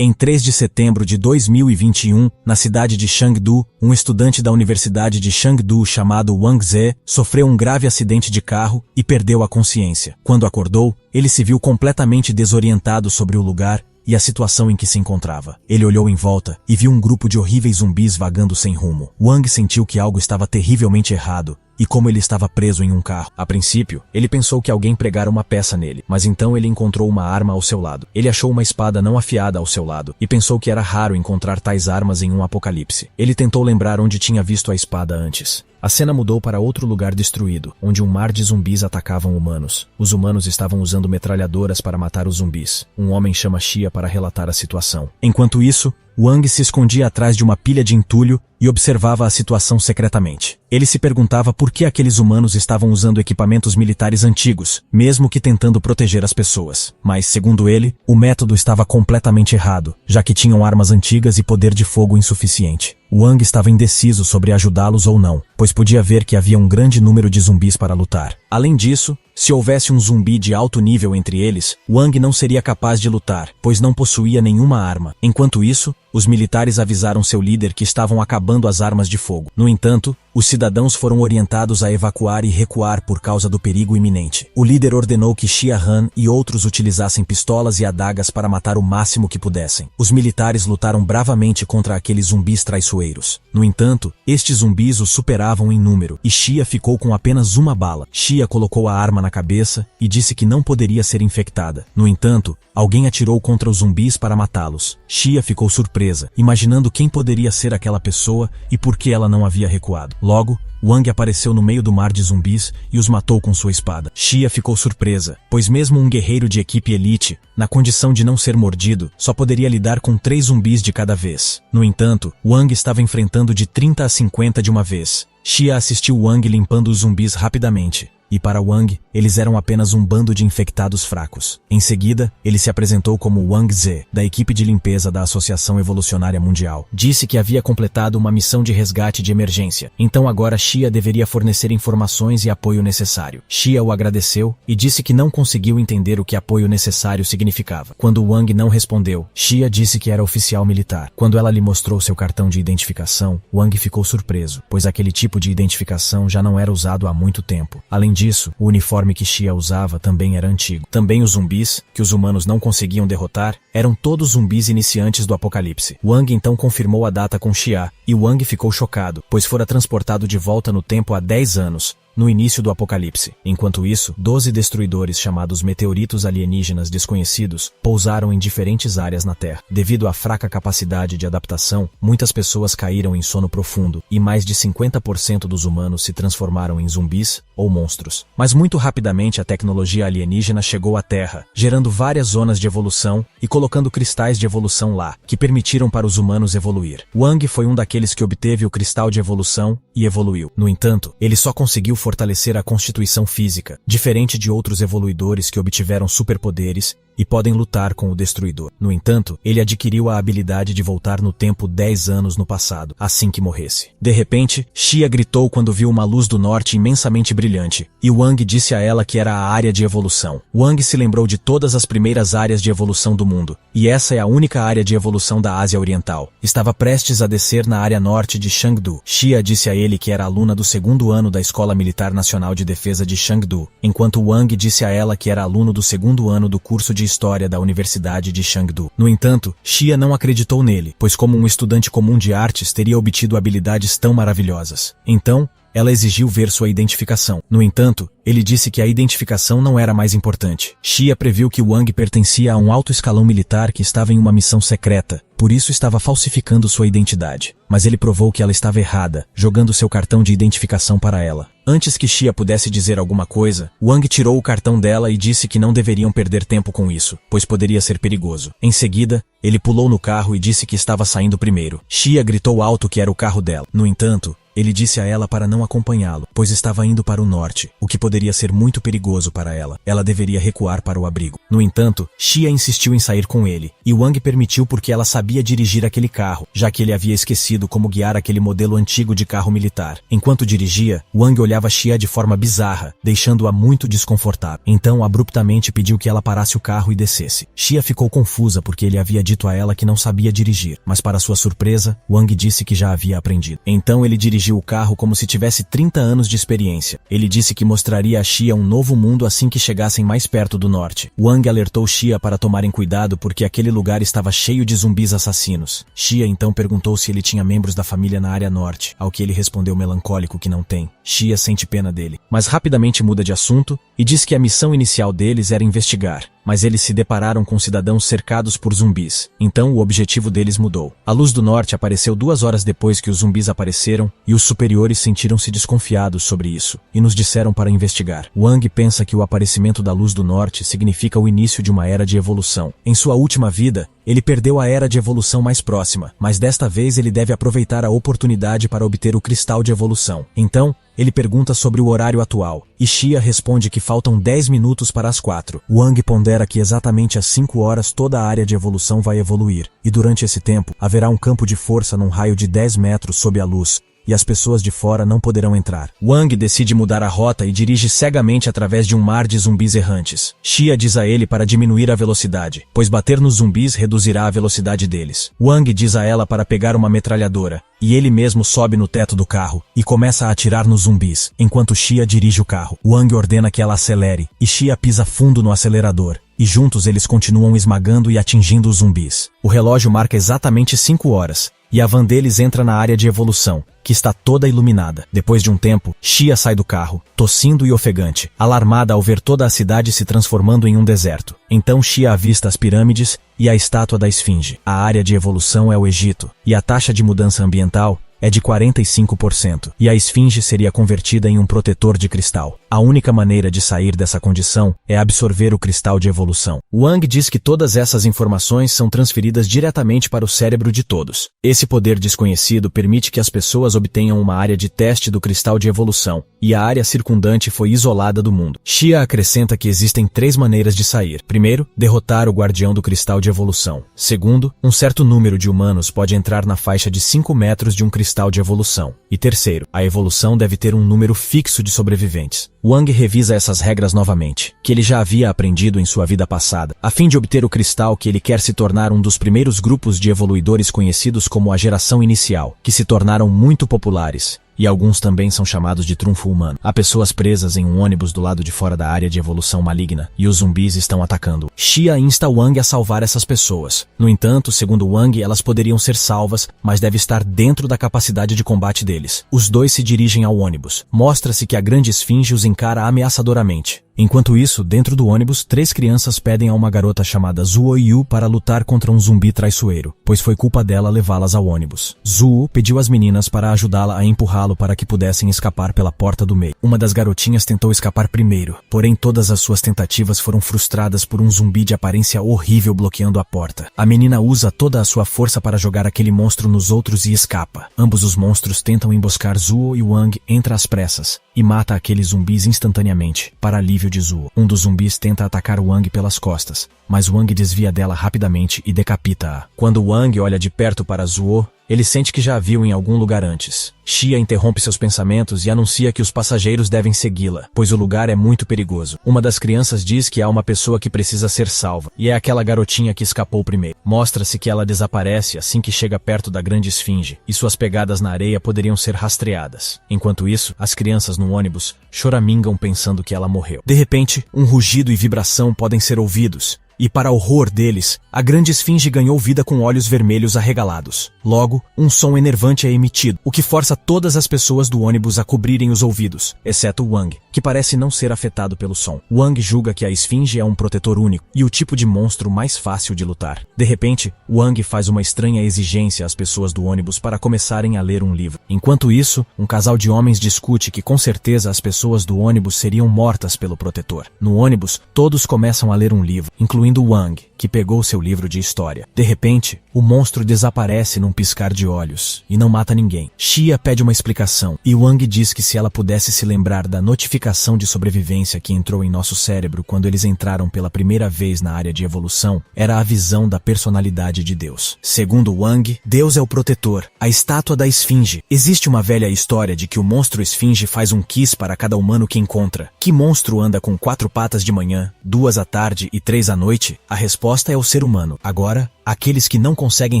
Em 3 de setembro de 2021, na cidade de Chengdu, um estudante da Universidade de Chengdu chamado Wang Ze sofreu um grave acidente de carro e perdeu a consciência. Quando acordou, ele se viu completamente desorientado sobre o lugar e a situação em que se encontrava. Ele olhou em volta e viu um grupo de horríveis zumbis vagando sem rumo. Wang sentiu que algo estava terrivelmente errado e como ele estava preso em um carro. A princípio, ele pensou que alguém pregara uma peça nele, mas então ele encontrou uma arma ao seu lado. Ele achou uma espada não afiada ao seu lado e pensou que era raro encontrar tais armas em um apocalipse. Ele tentou lembrar onde tinha visto a espada antes. A cena mudou para outro lugar destruído, onde um mar de zumbis atacavam humanos. Os humanos estavam usando metralhadoras para matar os zumbis. Um homem chama Xia para relatar a situação. Enquanto isso, Wang se escondia atrás de uma pilha de entulho e observava a situação secretamente. Ele se perguntava por que aqueles humanos estavam usando equipamentos militares antigos, mesmo que tentando proteger as pessoas. Mas, segundo ele, o método estava completamente errado, já que tinham armas antigas e poder de fogo insuficiente. Wang estava indeciso sobre ajudá-los ou não, pois podia ver que havia um grande número de zumbis para lutar. Além disso, se houvesse um zumbi de alto nível entre eles, Wang não seria capaz de lutar, pois não possuía nenhuma arma. Enquanto isso, os militares avisaram seu líder que estavam acabando as armas de fogo. No entanto, os cidadãos foram orientados a evacuar e recuar por causa do perigo iminente. O líder ordenou que Xia Han e outros utilizassem pistolas e adagas para matar o máximo que pudessem. Os militares lutaram bravamente contra aqueles zumbis traiçoeiros. No entanto, estes zumbis os superavam em número, e Xia ficou com apenas uma bala. Xia colocou a arma na cabeça e disse que não poderia ser infectada. No entanto, alguém atirou contra os zumbis para matá-los. Xia ficou surpresa, imaginando quem poderia ser aquela pessoa e por que ela não havia recuado. Logo, Wang apareceu no meio do mar de zumbis e os matou com sua espada. Xia ficou surpresa, pois mesmo um guerreiro de equipe elite, na condição de não ser mordido, só poderia lidar com 3 zumbis de cada vez. No entanto, Wang estava enfrentando de 30 a 50 de uma vez. Xia assistiu Wang limpando os zumbis rapidamente. E para Wang, eles eram apenas um bando de infectados fracos. Em seguida, ele se apresentou como Wang Ze, da equipe de limpeza da Associação Evolucionária Mundial. Disse que havia completado uma missão de resgate de emergência, então agora Xia deveria fornecer informações e apoio necessário. Xia o agradeceu e disse que não conseguiu entender o que apoio necessário significava. Quando Wang não respondeu, Xia disse que era oficial militar. Quando ela lhe mostrou seu cartão de identificação, Wang ficou surpreso, pois aquele tipo de identificação já não era usado há muito tempo. Além disso, o uniforme que Xia usava também era antigo. Também os zumbis, que os humanos não conseguiam derrotar, eram todos zumbis iniciantes do apocalipse. Wang então confirmou a data com Xia, e Wang ficou chocado, pois fora transportado de volta no tempo há 10 anos, no início do apocalipse. Enquanto isso, 12 destruidores chamados meteoritos alienígenas desconhecidos pousaram em diferentes áreas na Terra. Devido à fraca capacidade de adaptação, muitas pessoas caíram em sono profundo e mais de 50% dos humanos se transformaram em zumbis ou monstros. Mas muito rapidamente a tecnologia alienígena chegou à Terra, gerando várias zonas de evolução e colocando cristais de evolução lá, que permitiram para os humanos evoluir. Wang foi um daqueles que obteve o cristal de evolução e evoluiu. No entanto, ele só conseguiu fortalecer a constituição física, diferente de outros evoluidores que obtiveram superpoderes e podem lutar com o Destruidor. No entanto, ele adquiriu a habilidade de voltar no tempo 10 anos no passado, assim que morresse. De repente, Xia gritou quando viu uma luz do norte imensamente brilhante, e Wang disse a ela que era a área de evolução. Wang se lembrou de todas as primeiras áreas de evolução do mundo, e essa é a única área de evolução da Ásia Oriental. Estava prestes a descer na área norte de Chengdu. Xia disse a ele que era aluna do 2º ano da Escola Militar Nacional de Defesa de Chengdu, enquanto Wang disse a ela que era aluno do 2º ano do curso de História da Universidade de Chengdu. No entanto, Xia não acreditou nele, pois como um estudante comum de artes teria obtido habilidades tão maravilhosas. Então, ela exigiu ver sua identificação. No entanto, ele disse que a identificação não era mais importante. Xia previu que Wang pertencia a um alto escalão militar que estava em uma missão secreta, por isso estava falsificando sua identidade. Mas ele provou que ela estava errada, jogando seu cartão de identificação para ela. Antes que Xia pudesse dizer alguma coisa, Wang tirou o cartão dela e disse que não deveriam perder tempo com isso, pois poderia ser perigoso. Em seguida, ele pulou no carro e disse que estava saindo primeiro. Xia gritou alto que era o carro dela. No entanto, ele disse a ela para não acompanhá-lo, pois estava indo para o norte, o que poderia ser muito perigoso para ela. Ela deveria recuar para o abrigo. No entanto, Xia insistiu em sair com ele, e Wang permitiu porque ela sabia sabia dirigir aquele carro, já que ele havia esquecido como guiar aquele modelo antigo de carro militar. Enquanto dirigia, Wang olhava Xia de forma bizarra, deixando-a muito desconfortável. Então, abruptamente pediu que ela parasse o carro e descesse. Xia ficou confusa porque ele havia dito a ela que não sabia dirigir, mas para sua surpresa, Wang disse que já havia aprendido. Então ele dirigiu o carro como se tivesse 30 anos de experiência. Ele disse que mostraria a Xia um novo mundo assim que chegassem mais perto do norte. Wang alertou Xia para tomarem cuidado porque aquele lugar estava cheio de zumbis assassinos. Xia então perguntou se ele tinha membros da família na área norte, ao que ele respondeu melancólico que não tem. Xia sente pena dele, mas rapidamente muda de assunto e diz que a missão inicial deles era investigar, mas eles se depararam com cidadãos cercados por zumbis. Então o objetivo deles mudou. A luz do norte apareceu 2 horas depois que os zumbis apareceram e os superiores sentiram-se desconfiados sobre isso e nos disseram para investigar. Wang pensa que o aparecimento da luz do norte significa o início de uma era de evolução. Em sua última vida, ele perdeu a era de evolução mais próxima, mas desta vez ele deve aproveitar a oportunidade para obter o cristal de evolução. Então, ele pergunta sobre o horário atual, e Xia responde que faltam 10 minutos para as 4. Wang pondera que exatamente às 5 horas toda a área de evolução vai evoluir, e durante esse tempo, haverá um campo de força num raio de 10 metros sob a luz, e as pessoas de fora não poderão entrar. Wang decide mudar a rota e dirige cegamente através de um mar de zumbis errantes. Xia diz a ele para diminuir a velocidade, pois bater nos zumbis reduzirá a velocidade deles. Wang diz a ela para pegar uma metralhadora, e ele mesmo sobe no teto do carro e começa a atirar nos zumbis, enquanto Xia dirige o carro. Wang ordena que ela acelere, e Xia pisa fundo no acelerador. E juntos eles continuam esmagando e atingindo os zumbis. O relógio marca exatamente 5 horas, e a van deles entra na área de evolução, que está toda iluminada. Depois de um tempo, Xia sai do carro, tossindo e ofegante, alarmada ao ver toda a cidade se transformando em um deserto. Então Xia avista as pirâmides e a estátua da esfinge. A área de evolução é o Egito, e a taxa de mudança ambiental é de 45%, e a esfinge seria convertida em um protetor de cristal. A única maneira de sair dessa condição é absorver o cristal de evolução. Wang diz que todas essas informações são transferidas diretamente para o cérebro de todos. Esse poder desconhecido permite que as pessoas obtenham uma área de teste do cristal de evolução, e a área circundante foi isolada do mundo. Xia acrescenta que existem 3 maneiras de sair. Primeiro, derrotar o guardião do cristal de evolução. Segundo, um certo número de humanos pode entrar na faixa de 5 metros de um cristal de evolução. E terceiro, a evolução deve ter um número fixo de sobreviventes. Wang revisa essas regras novamente, que ele já havia aprendido em sua vida passada, a fim de obter o cristal que ele quer se tornar um dos primeiros grupos de evoluidores conhecidos como a geração inicial, que se tornaram muito populares. E alguns também são chamados de trunfo humano. Há pessoas presas em um ônibus do lado de fora da área de evolução maligna, e os zumbis estão atacando. Xia insta Wang a salvar essas pessoas. No entanto, segundo Wang, elas poderiam ser salvas, mas deve estar dentro da capacidade de combate deles. Os dois se dirigem ao ônibus. Mostra-se que a grande esfinge os encara ameaçadoramente. Enquanto isso, dentro do ônibus, 3 crianças pedem a uma garota chamada Zuo Yu para lutar contra um zumbi traiçoeiro, pois foi culpa dela levá-las ao ônibus. Zuo pediu às meninas para ajudá-la a empurrá-lo para que pudessem escapar pela porta do meio. Uma das garotinhas tentou escapar primeiro, porém todas as suas tentativas foram frustradas por um zumbi de aparência horrível bloqueando a porta. A menina usa toda a sua força para jogar aquele monstro nos outros e escapa. Ambos os monstros tentam emboscar Zuo e Wang entre as pressas, e mata aqueles zumbis instantaneamente, para alívio de Zuo. Um dos zumbis tenta atacar Wang pelas costas, mas Wang desvia dela rapidamente e decapita-a. Quando Wang olha de perto para Zuo, ele sente que já a viu em algum lugar antes. Xia interrompe seus pensamentos e anuncia que os passageiros devem segui-la, pois o lugar é muito perigoso. Uma das crianças diz que há uma pessoa que precisa ser salva, e é aquela garotinha que escapou primeiro. Mostra-se que ela desaparece assim que chega perto da grande esfinge, e suas pegadas na areia poderiam ser rastreadas. Enquanto isso, as crianças no ônibus choramingam pensando que ela morreu. De repente, um rugido e vibração podem ser ouvidos, e para horror deles, a grande esfinge ganhou vida com olhos vermelhos arregalados. Logo, um som enervante é emitido, o que força todas as pessoas do ônibus a cobrirem os ouvidos, exceto Wang, que parece não ser afetado pelo som. Wang julga que a esfinge é um protetor único e o tipo de monstro mais fácil de lutar. De repente, Wang faz uma estranha exigência às pessoas do ônibus para começarem a ler um livro. Enquanto isso, um casal de homens discute que com certeza as pessoas do ônibus seriam mortas pelo protetor. No ônibus, todos começam a ler um livro, incluindo incluindo Wang, que pegou seu livro de história. De repente, o monstro desaparece num piscar de olhos e não mata ninguém. Xia pede uma explicação e Wang diz que se ela pudesse se lembrar da notificação de sobrevivência que entrou em nosso cérebro quando eles entraram pela primeira vez na área de evolução, era a visão da personalidade de Deus. Segundo Wang, Deus é o protetor, a estátua da esfinge. Existe uma velha história de que o monstro esfinge faz um kiss para cada humano que encontra. Que monstro anda com 4 patas de manhã, 2 à tarde e 3 à noite? A resposta é o ser humano. Agora, aqueles que não conseguem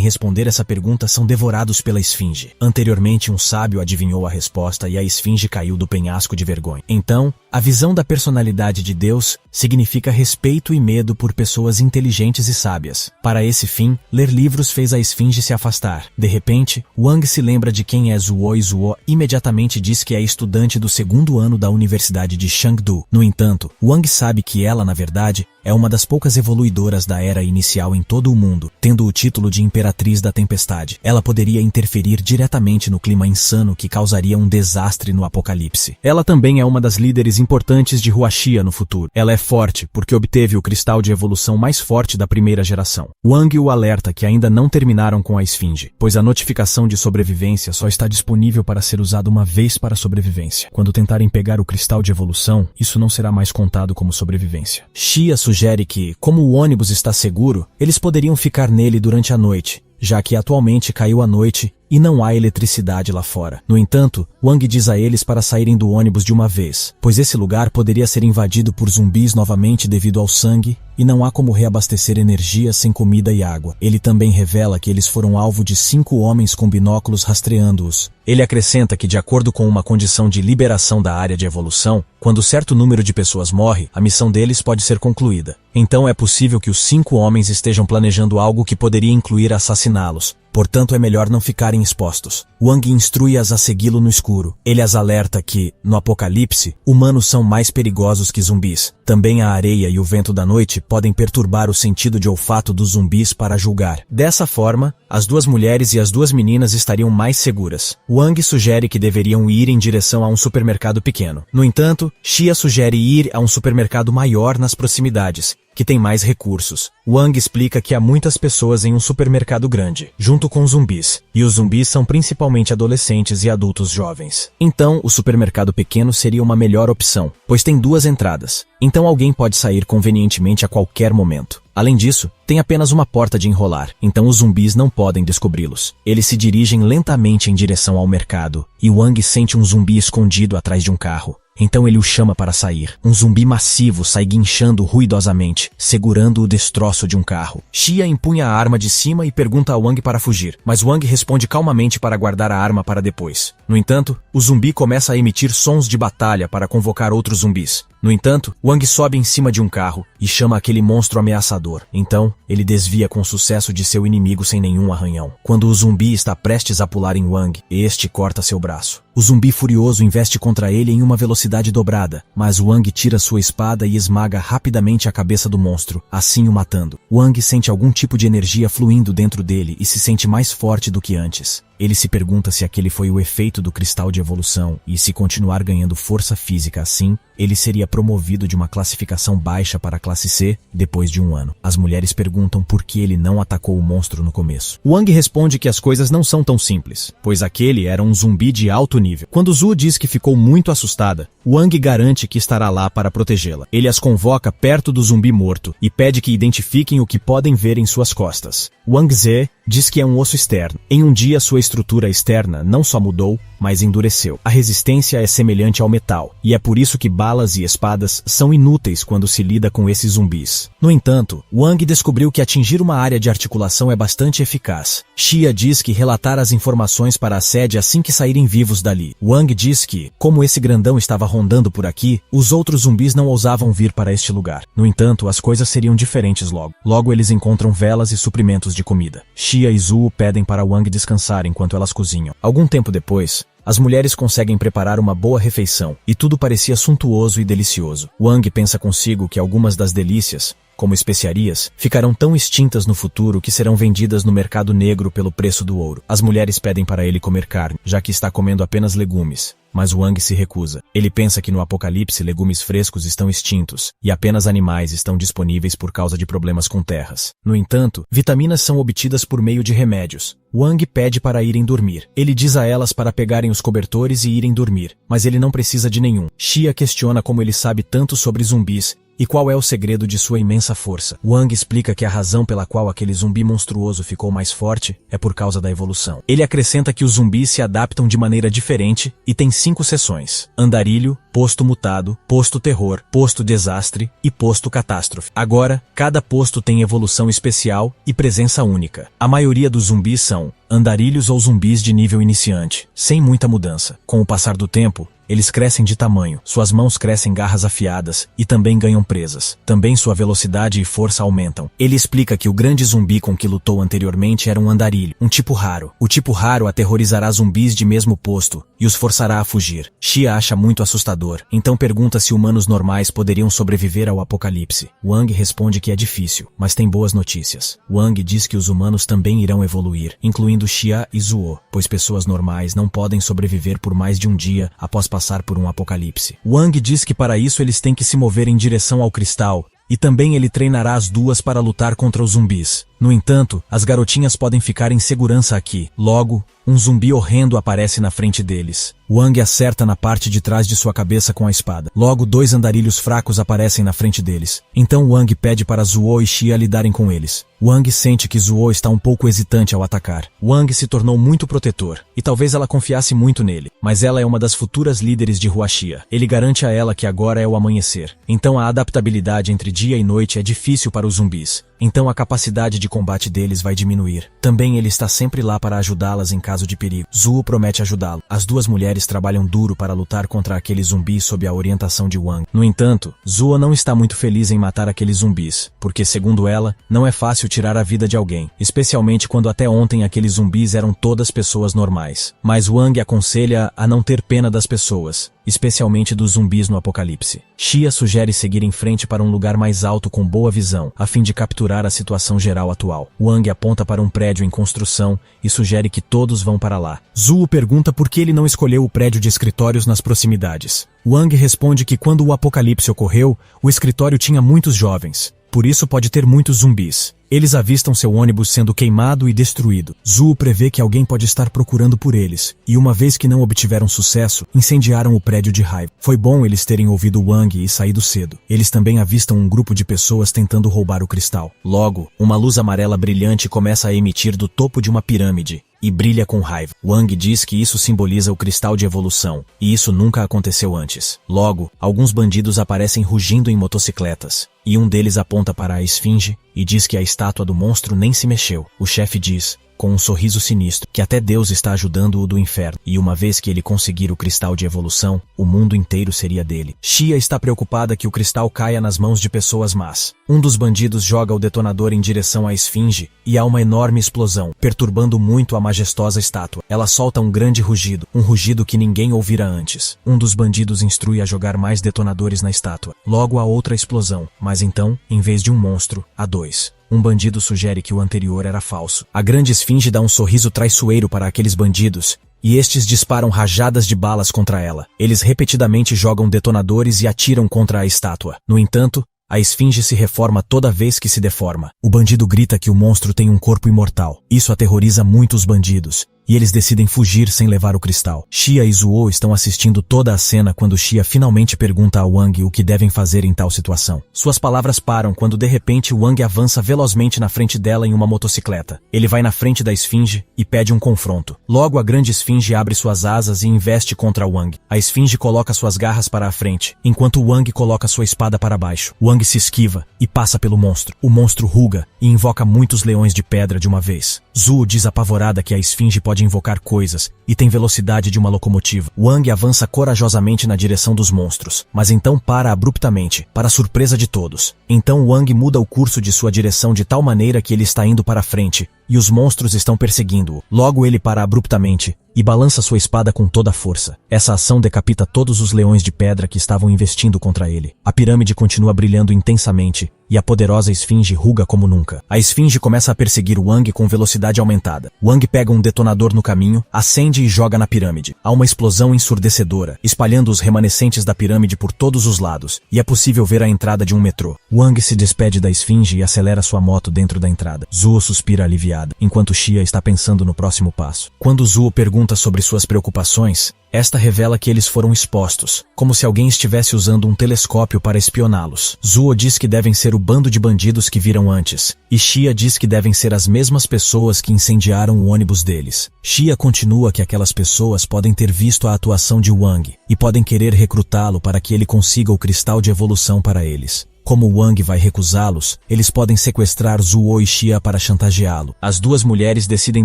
responder essa pergunta são devorados pela esfinge. Anteriormente, um sábio adivinhou a resposta e a esfinge caiu do penhasco de vergonha. Então, a visão da personalidade de Deus significa respeito e medo por pessoas inteligentes e sábias. Para esse fim, ler livros fez a esfinge se afastar. De repente, Wang se lembra de quem é Zuo e Zuo imediatamente diz que é estudante do 2º ano da Universidade de Chengdu. No entanto, Wang sabe que ela, na verdade, é uma das poucas evoluidoras da Era Inicial em todo o mundo, tendo o título de Imperatriz da Tempestade. Ela poderia interferir diretamente no clima insano que causaria um desastre no Apocalipse. Ela também é uma das líderes importantes de Huaxia no futuro. Ela é forte porque obteve o cristal de evolução mais forte da primeira geração. Wang o alerta que ainda não terminaram com a esfinge, pois a notificação de sobrevivência só está disponível para ser usada uma vez para sobrevivência. Quando tentarem pegar o cristal de evolução, isso não será mais contado como sobrevivência. Xia sugere que, como o ônibus está seguro, eles poderiam ficar nele durante a noite, já que atualmente caiu a noite e não há eletricidade lá fora. No entanto, Wang diz a eles para saírem do ônibus de uma vez, pois esse lugar poderia ser invadido por zumbis novamente devido ao sangue e não há como reabastecer energia sem comida e água. Ele também revela que eles foram alvo de 5 homens com binóculos rastreando-os. Ele acrescenta que, de acordo com uma condição de liberação da área de evolução, quando certo número de pessoas morre, a missão deles pode ser concluída. Então é possível que os 5 homens estejam planejando algo que poderia incluir assassiná-los. Portanto, é melhor não ficarem expostos. Wang instrui-as a segui-lo no escuro. Ele as alerta que, no Apocalipse, humanos são mais perigosos que zumbis. Também a areia e o vento da noite podem perturbar o sentido de olfato dos zumbis para julgar. Dessa forma, as 2 mulheres e as 2 meninas estariam mais seguras. Wang sugere que deveriam ir em direção a um supermercado pequeno. No entanto, Xia sugere ir a um supermercado maior nas proximidades, que tem mais recursos. Wang explica que há muitas pessoas em um supermercado grande, junto com zumbis, e os zumbis são principalmente adolescentes e adultos jovens. Então, o supermercado pequeno seria uma melhor opção, pois tem 2 entradas. Então alguém pode sair convenientemente a qualquer momento. Além disso, tem apenas uma porta de enrolar, então os zumbis não podem descobri-los. Eles se dirigem lentamente em direção ao mercado, e Wang sente um zumbi escondido atrás de um carro. Então ele o chama para sair. Um zumbi massivo sai guinchando ruidosamente, segurando o destroço de um carro. Xia empunha a arma de cima e pergunta a Wang para fugir, mas Wang responde calmamente para guardar a arma para depois. No entanto, o zumbi começa a emitir sons de batalha para convocar outros zumbis. No entanto, Wang sobe em cima de um carro e chama aquele monstro ameaçador. Então, ele desvia com sucesso de seu inimigo sem nenhum arranhão. Quando o zumbi está prestes a pular em Wang, este corta seu braço. O zumbi furioso investe contra ele em uma velocidade dobrada, mas Wang tira sua espada e esmaga rapidamente a cabeça do monstro, assim o matando. Wang sente algum tipo de energia fluindo dentro dele e se sente mais forte do que antes. Ele se pergunta se aquele foi o efeito do cristal de evolução e se continuar ganhando força física assim, ele seria promovido de uma classificação baixa para a classe C depois de 1 ano. As mulheres perguntam por que ele não atacou o monstro no começo. Wang responde que as coisas não são tão simples, pois aquele era um zumbi de alto nível. Quando Zhu diz que ficou muito assustada, Wang garante que estará lá para protegê-la. Ele as convoca perto do zumbi morto e pede que identifiquem o que podem ver em suas costas. Wang Ze diz que é um osso externo. Em um dia, sua estrutura externa não só mudou, mas endureceu. A resistência é semelhante ao metal, e é por isso que balas e espadas são inúteis quando se lida com esses zumbis. No entanto, Wang descobriu que atingir uma área de articulação é bastante eficaz. Xia diz que relatar as informações para a sede assim que saírem vivos dali. Wang diz que, como esse grandão estava rondando por aqui, os outros zumbis não ousavam vir para este lugar. No entanto, as coisas seriam diferentes logo. Logo eles encontram velas e suprimentos de comida. Xia e Zhu pedem para Wang descansar enquanto elas cozinham. Algum tempo depois, as mulheres conseguem preparar uma boa refeição, e tudo parecia suntuoso e delicioso. Wang pensa consigo que algumas das delícias como especiarias, ficarão tão extintas no futuro que serão vendidas no mercado negro pelo preço do ouro. As mulheres pedem para ele comer carne, já que está comendo apenas legumes. Mas Wang se recusa. Ele pensa que no apocalipse legumes frescos estão extintos e apenas animais estão disponíveis por causa de problemas com terras. No entanto, vitaminas são obtidas por meio de remédios. Wang pede para irem dormir. Ele diz a elas para pegarem os cobertores e irem dormir, mas ele não precisa de nenhum. Xia questiona como ele sabe tanto sobre zumbis e qual é o segredo de sua imensa força. Wang explica que a razão pela qual aquele zumbi monstruoso ficou mais forte é por causa da evolução. Ele acrescenta que os zumbis se adaptam de maneira diferente e tem 5 seções: andarilho, posto mutado, posto terror, posto desastre e posto catástrofe. Agora, cada posto tem evolução especial e presença única. A maioria dos zumbis são andarilhos ou zumbis de nível iniciante, sem muita mudança. Com o passar do tempo, eles crescem de tamanho, suas mãos crescem garras afiadas e também ganham presas. Também sua velocidade e força aumentam. Ele explica que o grande zumbi com que lutou anteriormente era um andarilho, um tipo raro. O tipo raro aterrorizará zumbis de mesmo posto e os forçará a fugir. Xia acha muito assustador, então pergunta se humanos normais poderiam sobreviver ao apocalipse. Wang responde que é difícil, mas tem boas notícias. Wang diz que os humanos também irão evoluir, incluindo Xia e Zuo, pois pessoas normais não podem sobreviver por mais de um dia após passar por um apocalipse. Wang diz que para isso eles têm que se mover em direção ao cristal, e também ele treinará as duas para lutar contra os zumbis. No entanto, as garotinhas podem ficar em segurança aqui. Logo, um zumbi horrendo aparece na frente deles. Wang acerta na parte de trás de sua cabeça com a espada. Logo, 2 andarilhos fracos aparecem na frente deles. Então Wang pede para Zuo e Xia lidarem com eles. Wang sente que Zuo está um pouco hesitante ao atacar. Wang se tornou muito protetor, e talvez ela confiasse muito nele, mas ela é uma das futuras líderes de Huaxia. Ele garante a ela que agora é o amanhecer. Então a adaptabilidade entre dia e noite é difícil para os zumbis. Então a capacidade de combate deles vai diminuir. Também ele está sempre lá para ajudá-las em caso de perigo. Zuo promete ajudá-lo. As duas mulheres trabalham duro para lutar contra aqueles zumbis sob a orientação de Wang. No entanto, Zuo não está muito feliz em matar aqueles zumbis, porque, segundo ela, não é fácil tirar a vida de alguém, especialmente quando até ontem aqueles zumbis eram todas pessoas normais. Mas Wang aconselha a não ter pena das pessoas, especialmente dos zumbis no apocalipse. Xia sugere seguir em frente para um lugar mais alto com boa visão, a fim de capturar a situação geral atual. Wang aponta para um prédio em construção e sugere que todos vão para lá. Zuo pergunta por que ele não escolheu o prédio de escritórios nas proximidades. Wang responde que quando o apocalipse ocorreu, o escritório tinha muitos jovens. Por isso pode ter muitos zumbis. Eles avistam seu ônibus sendo queimado e destruído. Zuo prevê que alguém pode estar procurando por eles, e uma vez que não obtiveram sucesso, incendiaram o prédio de raiva. Foi bom eles terem ouvido Wang e saído cedo. Eles também avistam um grupo de pessoas tentando roubar o cristal. Logo, uma luz amarela brilhante começa a emitir do topo de uma pirâmide e brilha com raiva. Wang diz que isso simboliza o cristal de evolução, e isso nunca aconteceu antes. Logo, alguns bandidos aparecem rugindo em motocicletas, e um deles aponta para a esfinge e diz que a estátua do monstro nem se mexeu. O chefe diz, com um sorriso sinistro, que até Deus está ajudando-o do inferno, e uma vez que ele conseguir o cristal de evolução, o mundo inteiro seria dele. Xia está preocupada que o cristal caia nas mãos de pessoas más. Um dos bandidos joga o detonador em direção à esfinge, e há uma enorme explosão, perturbando muito a majestosa estátua. Ela solta um grande rugido, um rugido que ninguém ouvira antes. Um dos bandidos instrui a jogar mais detonadores na estátua. Logo há outra explosão, mas então, em vez de um monstro, há 2. Um bandido sugere que o anterior era falso. A grande esfinge dá um sorriso traiçoeiro para aqueles bandidos, e estes disparam rajadas de balas contra ela. Eles repetidamente jogam detonadores e atiram contra a estátua. No entanto, a esfinge se reforma toda vez que se deforma. O bandido grita que o monstro tem um corpo imortal. Isso aterroriza muito os bandidos, e eles decidem fugir sem levar o cristal. Xia e Zuo estão assistindo toda a cena quando Xia finalmente pergunta a Wang o que devem fazer em tal situação. Suas palavras param quando de repente Wang avança velozmente na frente dela em uma motocicleta. Ele vai na frente da esfinge e pede um confronto. Logo a grande esfinge abre suas asas e investe contra Wang. A esfinge coloca suas garras para a frente, enquanto Wang coloca sua espada para baixo. Wang se esquiva e passa pelo monstro. O monstro ruga e invoca muitos leões de pedra de uma vez. Zuo diz apavorada que a esfinge pode invocar coisas e tem velocidade de uma locomotiva. Wang avança corajosamente na direção dos monstros, mas então para abruptamente, para surpresa de todos. Então Wang muda o curso de sua direção de tal maneira que ele está indo para frente, e os monstros estão perseguindo-o. Logo ele para abruptamente e balança sua espada com toda a força. Essa ação decapita todos os leões de pedra que estavam investindo contra ele. A pirâmide continua brilhando intensamente, e a poderosa esfinge ruga como nunca. A esfinge começa a perseguir Wang com velocidade aumentada. Wang pega um detonador no caminho, acende e joga na pirâmide. Há uma explosão ensurdecedora, espalhando os remanescentes da pirâmide por todos os lados, e é possível ver a entrada de um metrô. Wang se despede da esfinge e acelera sua moto dentro da entrada. Zuo suspira aliviada, enquanto Xia está pensando no próximo passo. Quando Zuo pergunta sobre suas preocupações, esta revela que eles foram expostos, como se alguém estivesse usando um telescópio para espioná-los. Zuo diz que devem ser o bando de bandidos que viram antes, e Xia diz que devem ser as mesmas pessoas que incendiaram o ônibus deles. Xia continua que aquelas pessoas podem ter visto a atuação de Wang, e podem querer recrutá-lo para que ele consiga o cristal de evolução para eles. Como Wang vai recusá-los, eles podem sequestrar Zuo e Xia para chantageá-lo. As duas mulheres decidem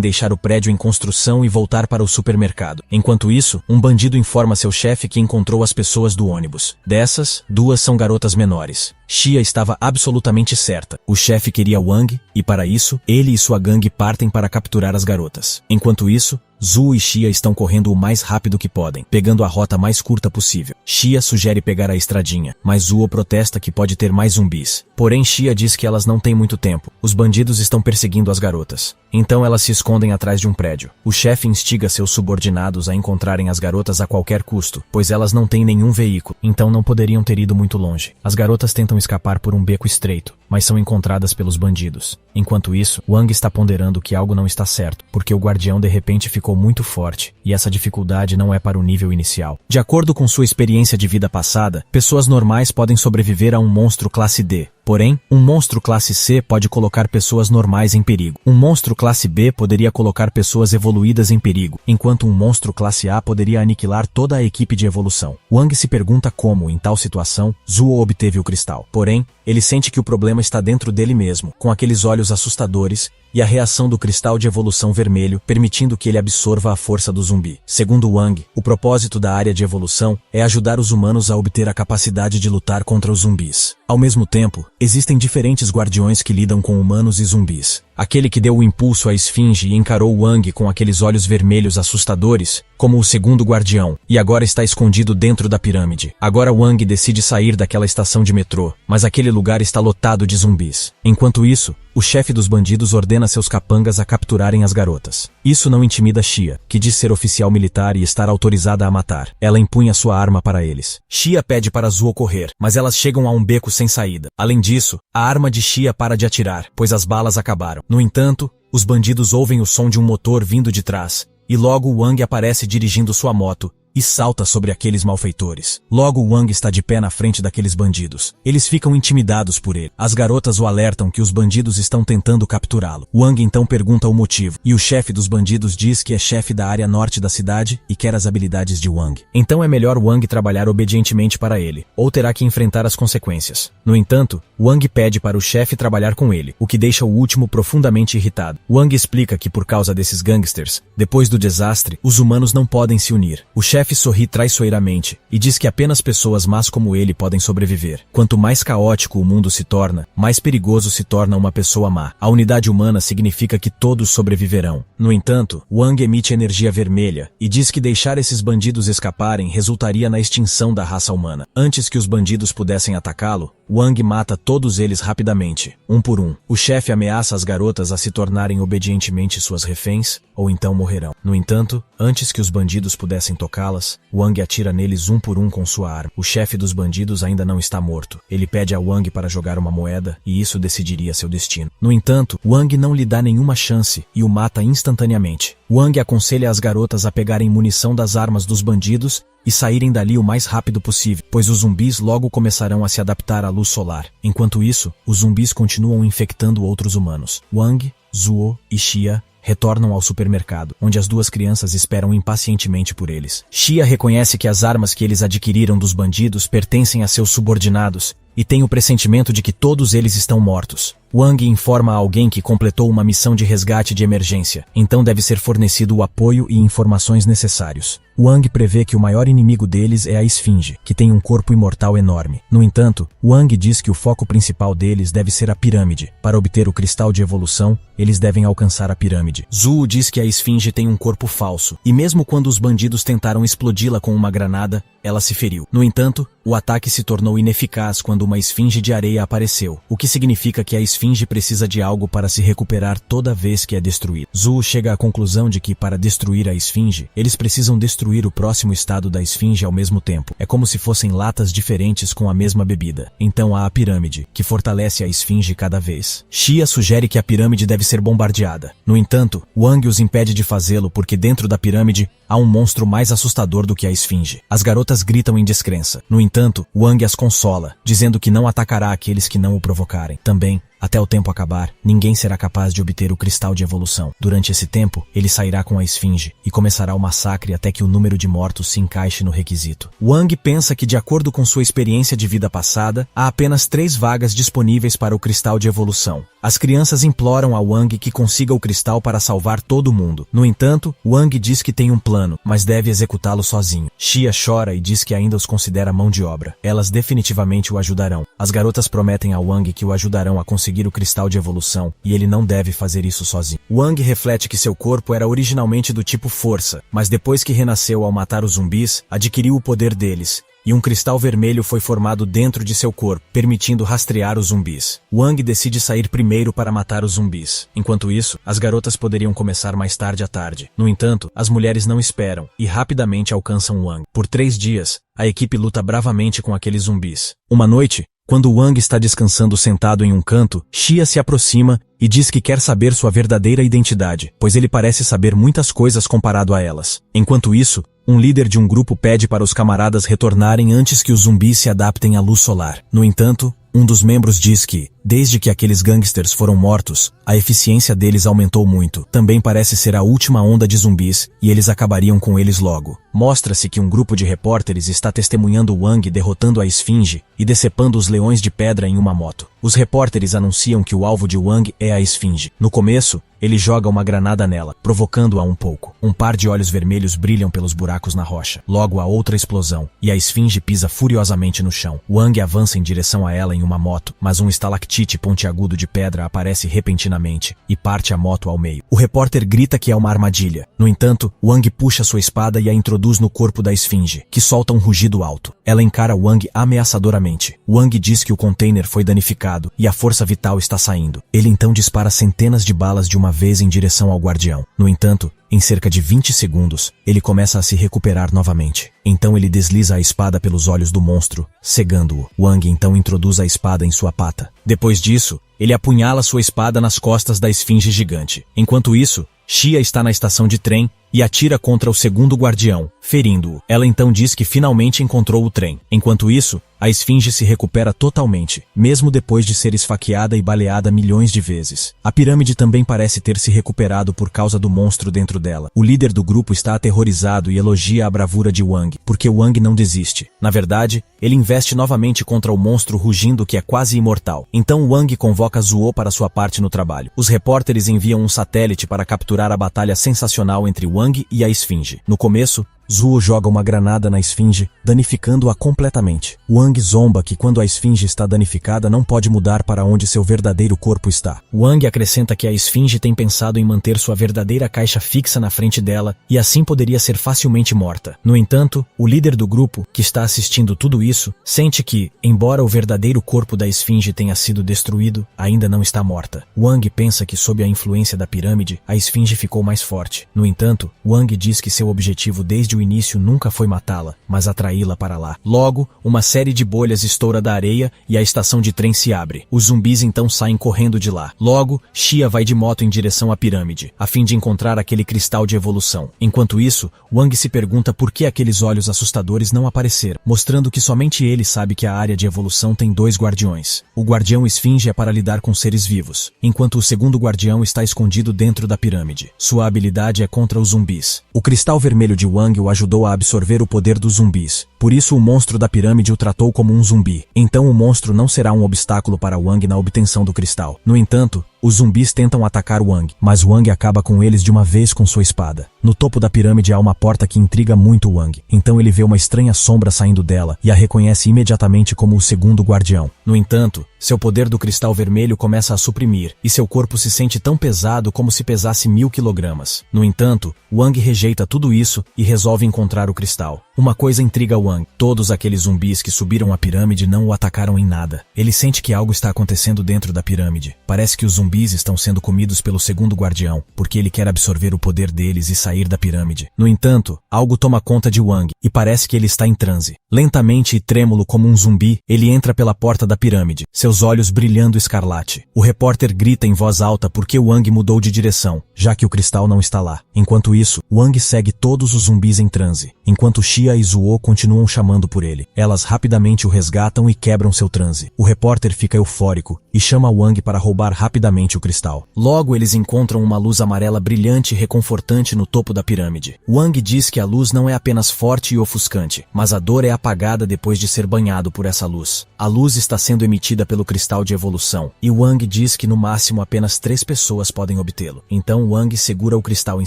deixar o prédio em construção e voltar para o supermercado. Enquanto isso, um bandido informa seu chefe que encontrou as pessoas do ônibus. Dessas, duas são garotas menores. Xia estava absolutamente certa. O chefe queria Wang, e para isso, ele e sua gangue partem para capturar as garotas. Enquanto isso, Zuo e Xia estão correndo o mais rápido que podem, pegando a rota mais curta possível. Xia sugere pegar a estradinha, mas Zuo protesta que pode ter mais zumbis. Porém, Xia diz que elas não têm muito tempo. Os bandidos estão perseguindo as garotas. Então elas se escondem atrás de um prédio. O chefe instiga seus subordinados a encontrarem as garotas a qualquer custo, pois elas não têm nenhum veículo, então não poderiam ter ido muito longe. As garotas tentam escapar por um beco estreito, mas são encontradas pelos bandidos. Enquanto isso, Wang está ponderando que algo não está certo, porque o guardião de repente ficou muito forte, e essa dificuldade não é para o nível inicial. De acordo com sua experiência de vida passada, pessoas normais podem sobreviver a um monstro classe D. Porém, um monstro classe C pode colocar pessoas normais em perigo. Um monstro classe B poderia colocar pessoas evoluídas em perigo, enquanto um monstro classe A poderia aniquilar toda a equipe de evolução. Wang se pergunta como, em tal situação, Zuo obteve o cristal. Porém, ele sente que o problema está dentro dele mesmo, com aqueles olhos assustadores e a reação do cristal de evolução vermelho, permitindo que ele absorva a força do zumbi. Segundo Wang, o propósito da área de evolução é ajudar os humanos a obter a capacidade de lutar contra os zumbis. Ao mesmo tempo, existem diferentes guardiões que lidam com humanos e zumbis. Aquele que deu o impulso à esfinge e encarou Wang com aqueles olhos vermelhos assustadores, como o segundo guardião, e agora está escondido dentro da pirâmide. Agora Wang decide sair daquela estação de metrô, mas aquele lugar está lotado de zumbis. Enquanto isso, o chefe dos bandidos ordena seus capangas a capturarem as garotas. Isso não intimida Xia, que diz ser oficial militar e estar autorizada a matar. Ela empunha sua arma para eles. Xia pede para Zuo correr, mas elas chegam a um beco sem saída. Além disso, a arma de Xia para de atirar, pois as balas acabaram. No entanto, os bandidos ouvem o som de um motor vindo de trás, e logo Wang aparece dirigindo sua moto e salta sobre aqueles malfeitores. Logo Wang está de pé na frente daqueles bandidos. Eles ficam intimidados por ele. As garotas o alertam que os bandidos estão tentando capturá-lo. Wang então pergunta o motivo, e o chefe dos bandidos diz que é chefe da área norte da cidade e quer as habilidades de Wang. Então é melhor Wang trabalhar obedientemente para ele, ou terá que enfrentar as consequências. No entanto, Wang pede para o chefe trabalhar com ele, o que deixa o último profundamente irritado. Wang explica que por causa desses gangsters, depois do desastre, os humanos não podem se unir. O chefe sorri traiçoeiramente e diz que apenas pessoas más como ele podem sobreviver. Quanto mais caótico o mundo se torna, mais perigoso se torna uma pessoa má. A unidade humana significa que todos sobreviverão. No entanto, Wang emite energia vermelha e diz que deixar esses bandidos escaparem resultaria na extinção da raça humana. Antes que os bandidos pudessem atacá-lo, Wang mata todos eles rapidamente, um por um. O chefe ameaça as garotas a se tornarem obedientemente suas reféns, ou então morrerão. No entanto, antes que os bandidos pudessem tocá-las, Wang atira neles um por um com sua arma. O chefe dos bandidos ainda não está morto. Ele pede a Wang para jogar uma moeda, e isso decidiria seu destino. No entanto, Wang não lhe dá nenhuma chance e o mata instantaneamente. Wang aconselha as garotas a pegarem munição das armas dos bandidos e saírem dali o mais rápido possível, pois os zumbis logo começarão a se adaptar à luz solar. Enquanto isso, os zumbis continuam infectando outros humanos. Wang, Zuo e Xia retornam ao supermercado, onde as duas crianças esperam impacientemente por eles. Xia reconhece que as armas que eles adquiriram dos bandidos pertencem a seus subordinados e tem o pressentimento de que todos eles estão mortos. Wang informa a alguém que completou uma missão de resgate de emergência, então deve ser fornecido o apoio e informações necessários. Wang prevê que o maior inimigo deles é a Esfinge, que tem um corpo imortal enorme. No entanto, Wang diz que o foco principal deles deve ser a pirâmide. Para obter o cristal de evolução, eles devem alcançar a pirâmide. Zhuo diz que a Esfinge tem um corpo falso, e mesmo quando os bandidos tentaram explodi-la com uma granada, ela se feriu. No entanto, o ataque se tornou ineficaz quando uma esfinge de areia apareceu, o que significa que a esfinge precisa de algo para se recuperar toda vez que é destruída. Zhuo chega à conclusão de que, para destruir a esfinge, eles precisam destruir o próximo estado da esfinge ao mesmo tempo. É como se fossem latas diferentes com a mesma bebida. Então há a pirâmide, que fortalece a esfinge cada vez. Xia sugere que a pirâmide deve ser bombardeada. No entanto, Wang os impede de fazê-lo porque dentro da pirâmide há um monstro mais assustador do que a esfinge. As garotas gritam em descrença. No entanto, Wang as consola, dizendo que não atacará aqueles que não o provocarem. Também, até o tempo acabar, ninguém será capaz de obter o cristal de evolução. Durante esse tempo, ele sairá com a esfinge e começará o massacre até que o número de mortos se encaixe no requisito. Wang pensa que, de acordo com sua experiência de vida passada, há apenas 3 vagas disponíveis para o cristal de evolução. As crianças imploram a Wang que consiga o cristal para salvar todo mundo. No entanto, Wang diz que tem um plano, mas deve executá-lo sozinho. Xia chora e diz que ainda os considera mão de obra. Elas definitivamente o ajudarão. As garotas prometem a Wang que o ajudarão a conseguir o cristal de evolução, e ele não deve fazer isso sozinho. Wang reflete que seu corpo era originalmente do tipo força, mas depois que renasceu ao matar os zumbis, adquiriu o poder deles, e um cristal vermelho foi formado dentro de seu corpo, permitindo rastrear os zumbis. Wang decide sair primeiro para matar os zumbis. Enquanto isso, as garotas poderiam começar mais tarde à tarde. No entanto, as mulheres não esperam, e rapidamente alcançam Wang. Por 3 dias, a equipe luta bravamente com aqueles zumbis. Uma noite, quando Wang está descansando sentado em um canto, Xia se aproxima e diz que quer saber sua verdadeira identidade, pois ele parece saber muitas coisas comparado a elas. Enquanto isso, um líder de um grupo pede para os camaradas retornarem antes que os zumbis se adaptem à luz solar. No entanto, um dos membros diz que, desde que aqueles gangsters foram mortos, a eficiência deles aumentou muito. Também parece ser a última onda de zumbis, e eles acabariam com eles logo. Mostra-se que um grupo de repórteres está testemunhando Wang derrotando a esfinge e decepando os leões de pedra em uma moto. Os repórteres anunciam que o alvo de Wang é a esfinge. No começo, ele joga uma granada nela, provocando-a um pouco. Um par de olhos vermelhos brilham pelos buracos na rocha. Logo há outra explosão, e a esfinge pisa furiosamente no chão. Wang avança em direção a ela em uma moto, mas um estalactite pontiagudo de pedra aparece repentinamente e parte a moto ao meio. O repórter grita que é uma armadilha. No entanto, Wang puxa sua espada e a introduz no corpo da esfinge, que solta um rugido alto. Ela encara Wang ameaçadoramente. Wang diz que o container foi danificado e a força vital está saindo. Ele então dispara centenas de balas de uma vez em direção ao guardião. No entanto, em cerca de 20 segundos, ele começa a se recuperar novamente. Então ele desliza a espada pelos olhos do monstro, cegando-o. Wang então introduz a espada em sua pata. Depois disso, ele apunhala sua espada nas costas da esfinge gigante. Enquanto isso, Xia está na estação de trem e atira contra o segundo guardião, ferindo-o. Ela então diz que finalmente encontrou o trem. Enquanto isso, a esfinge se recupera totalmente, mesmo depois de ser esfaqueada e baleada milhões de vezes. A pirâmide também parece ter se recuperado por causa do monstro dentro dela. O líder do grupo está aterrorizado e elogia a bravura de Wang, porque Wang não desiste. Na verdade, ele investe novamente contra o monstro rugindo que é quase imortal. Então Wang convoca Zhuo para sua parte no trabalho. Os repórteres enviam um satélite para capturar a batalha sensacional entre Wang e a esfinge. No começo, Zhuo joga uma granada na esfinge, danificando-a completamente. Wang zomba que quando a esfinge está danificada não pode mudar para onde seu verdadeiro corpo está. Wang acrescenta que a esfinge tem pensado em manter sua verdadeira caixa fixa na frente dela e assim poderia ser facilmente morta. No entanto, o líder do grupo, que está assistindo tudo isso, sente que, embora o verdadeiro corpo da esfinge tenha sido destruído, ainda não está morta. Wang pensa que sob a influência da pirâmide, a esfinge ficou mais forte. No entanto, Wang diz que seu objetivo desde o início nunca foi matá-la, mas atraí-la para lá. Logo, uma série de bolhas estoura da areia e a estação de trem se abre. Os zumbis então saem correndo de lá. Logo, Xia vai de moto em direção à pirâmide, a fim de encontrar aquele cristal de evolução. Enquanto isso, Wang se pergunta por que aqueles olhos assustadores não apareceram, mostrando que somente ele sabe que a área de evolução tem 2 guardiões. O guardião esfinge é para lidar com seres vivos, enquanto o segundo guardião está escondido dentro da pirâmide. Sua habilidade é contra os zumbis. O cristal vermelho de Wang o ajudou a absorver o poder dos zumbis. Por isso o monstro da pirâmide o tratou voltou como um zumbi. Então o monstro não será um obstáculo para Wang na obtenção do cristal. No entanto, os zumbis tentam atacar Wang, mas Wang acaba com eles de uma vez com sua espada. No topo da pirâmide há uma porta que intriga muito Wang, então ele vê uma estranha sombra saindo dela e a reconhece imediatamente como o segundo guardião. No entanto, seu poder do cristal vermelho começa a suprimir, e seu corpo se sente tão pesado como se pesasse 1000 quilogramas. No entanto, Wang rejeita tudo isso e resolve encontrar o cristal. Uma coisa intriga Wang: todos aqueles zumbis que subiram a pirâmide não o atacaram em nada. Ele sente que algo está acontecendo dentro da pirâmide. Parece que os zumbis estão sendo comidos pelo segundo guardião, porque ele quer absorver o poder deles e sair da pirâmide. No entanto, algo toma conta de Wang, e parece que ele está em transe. Lentamente e trêmulo como um zumbi, ele entra pela porta da pirâmide, seus olhos brilhando escarlate. O repórter grita em voz alta porque Wang mudou de direção, já que o cristal não está lá. Enquanto isso, Wang segue todos os zumbis em transe, enquanto Xia e Zuo continuam chamando por ele. Elas rapidamente o resgatam e quebram seu transe. O repórter fica eufórico e chama Wang para roubar rapidamente o cristal. Logo eles encontram uma luz amarela brilhante e reconfortante no topo da pirâmide. Wang diz que a luz não é apenas forte e ofuscante, mas a dor é apagada depois de ser banhado por essa luz. A luz está sendo emitida pelo cristal de evolução, e Wang diz que no máximo apenas 3 pessoas podem obtê-lo. Então Wang segura o cristal em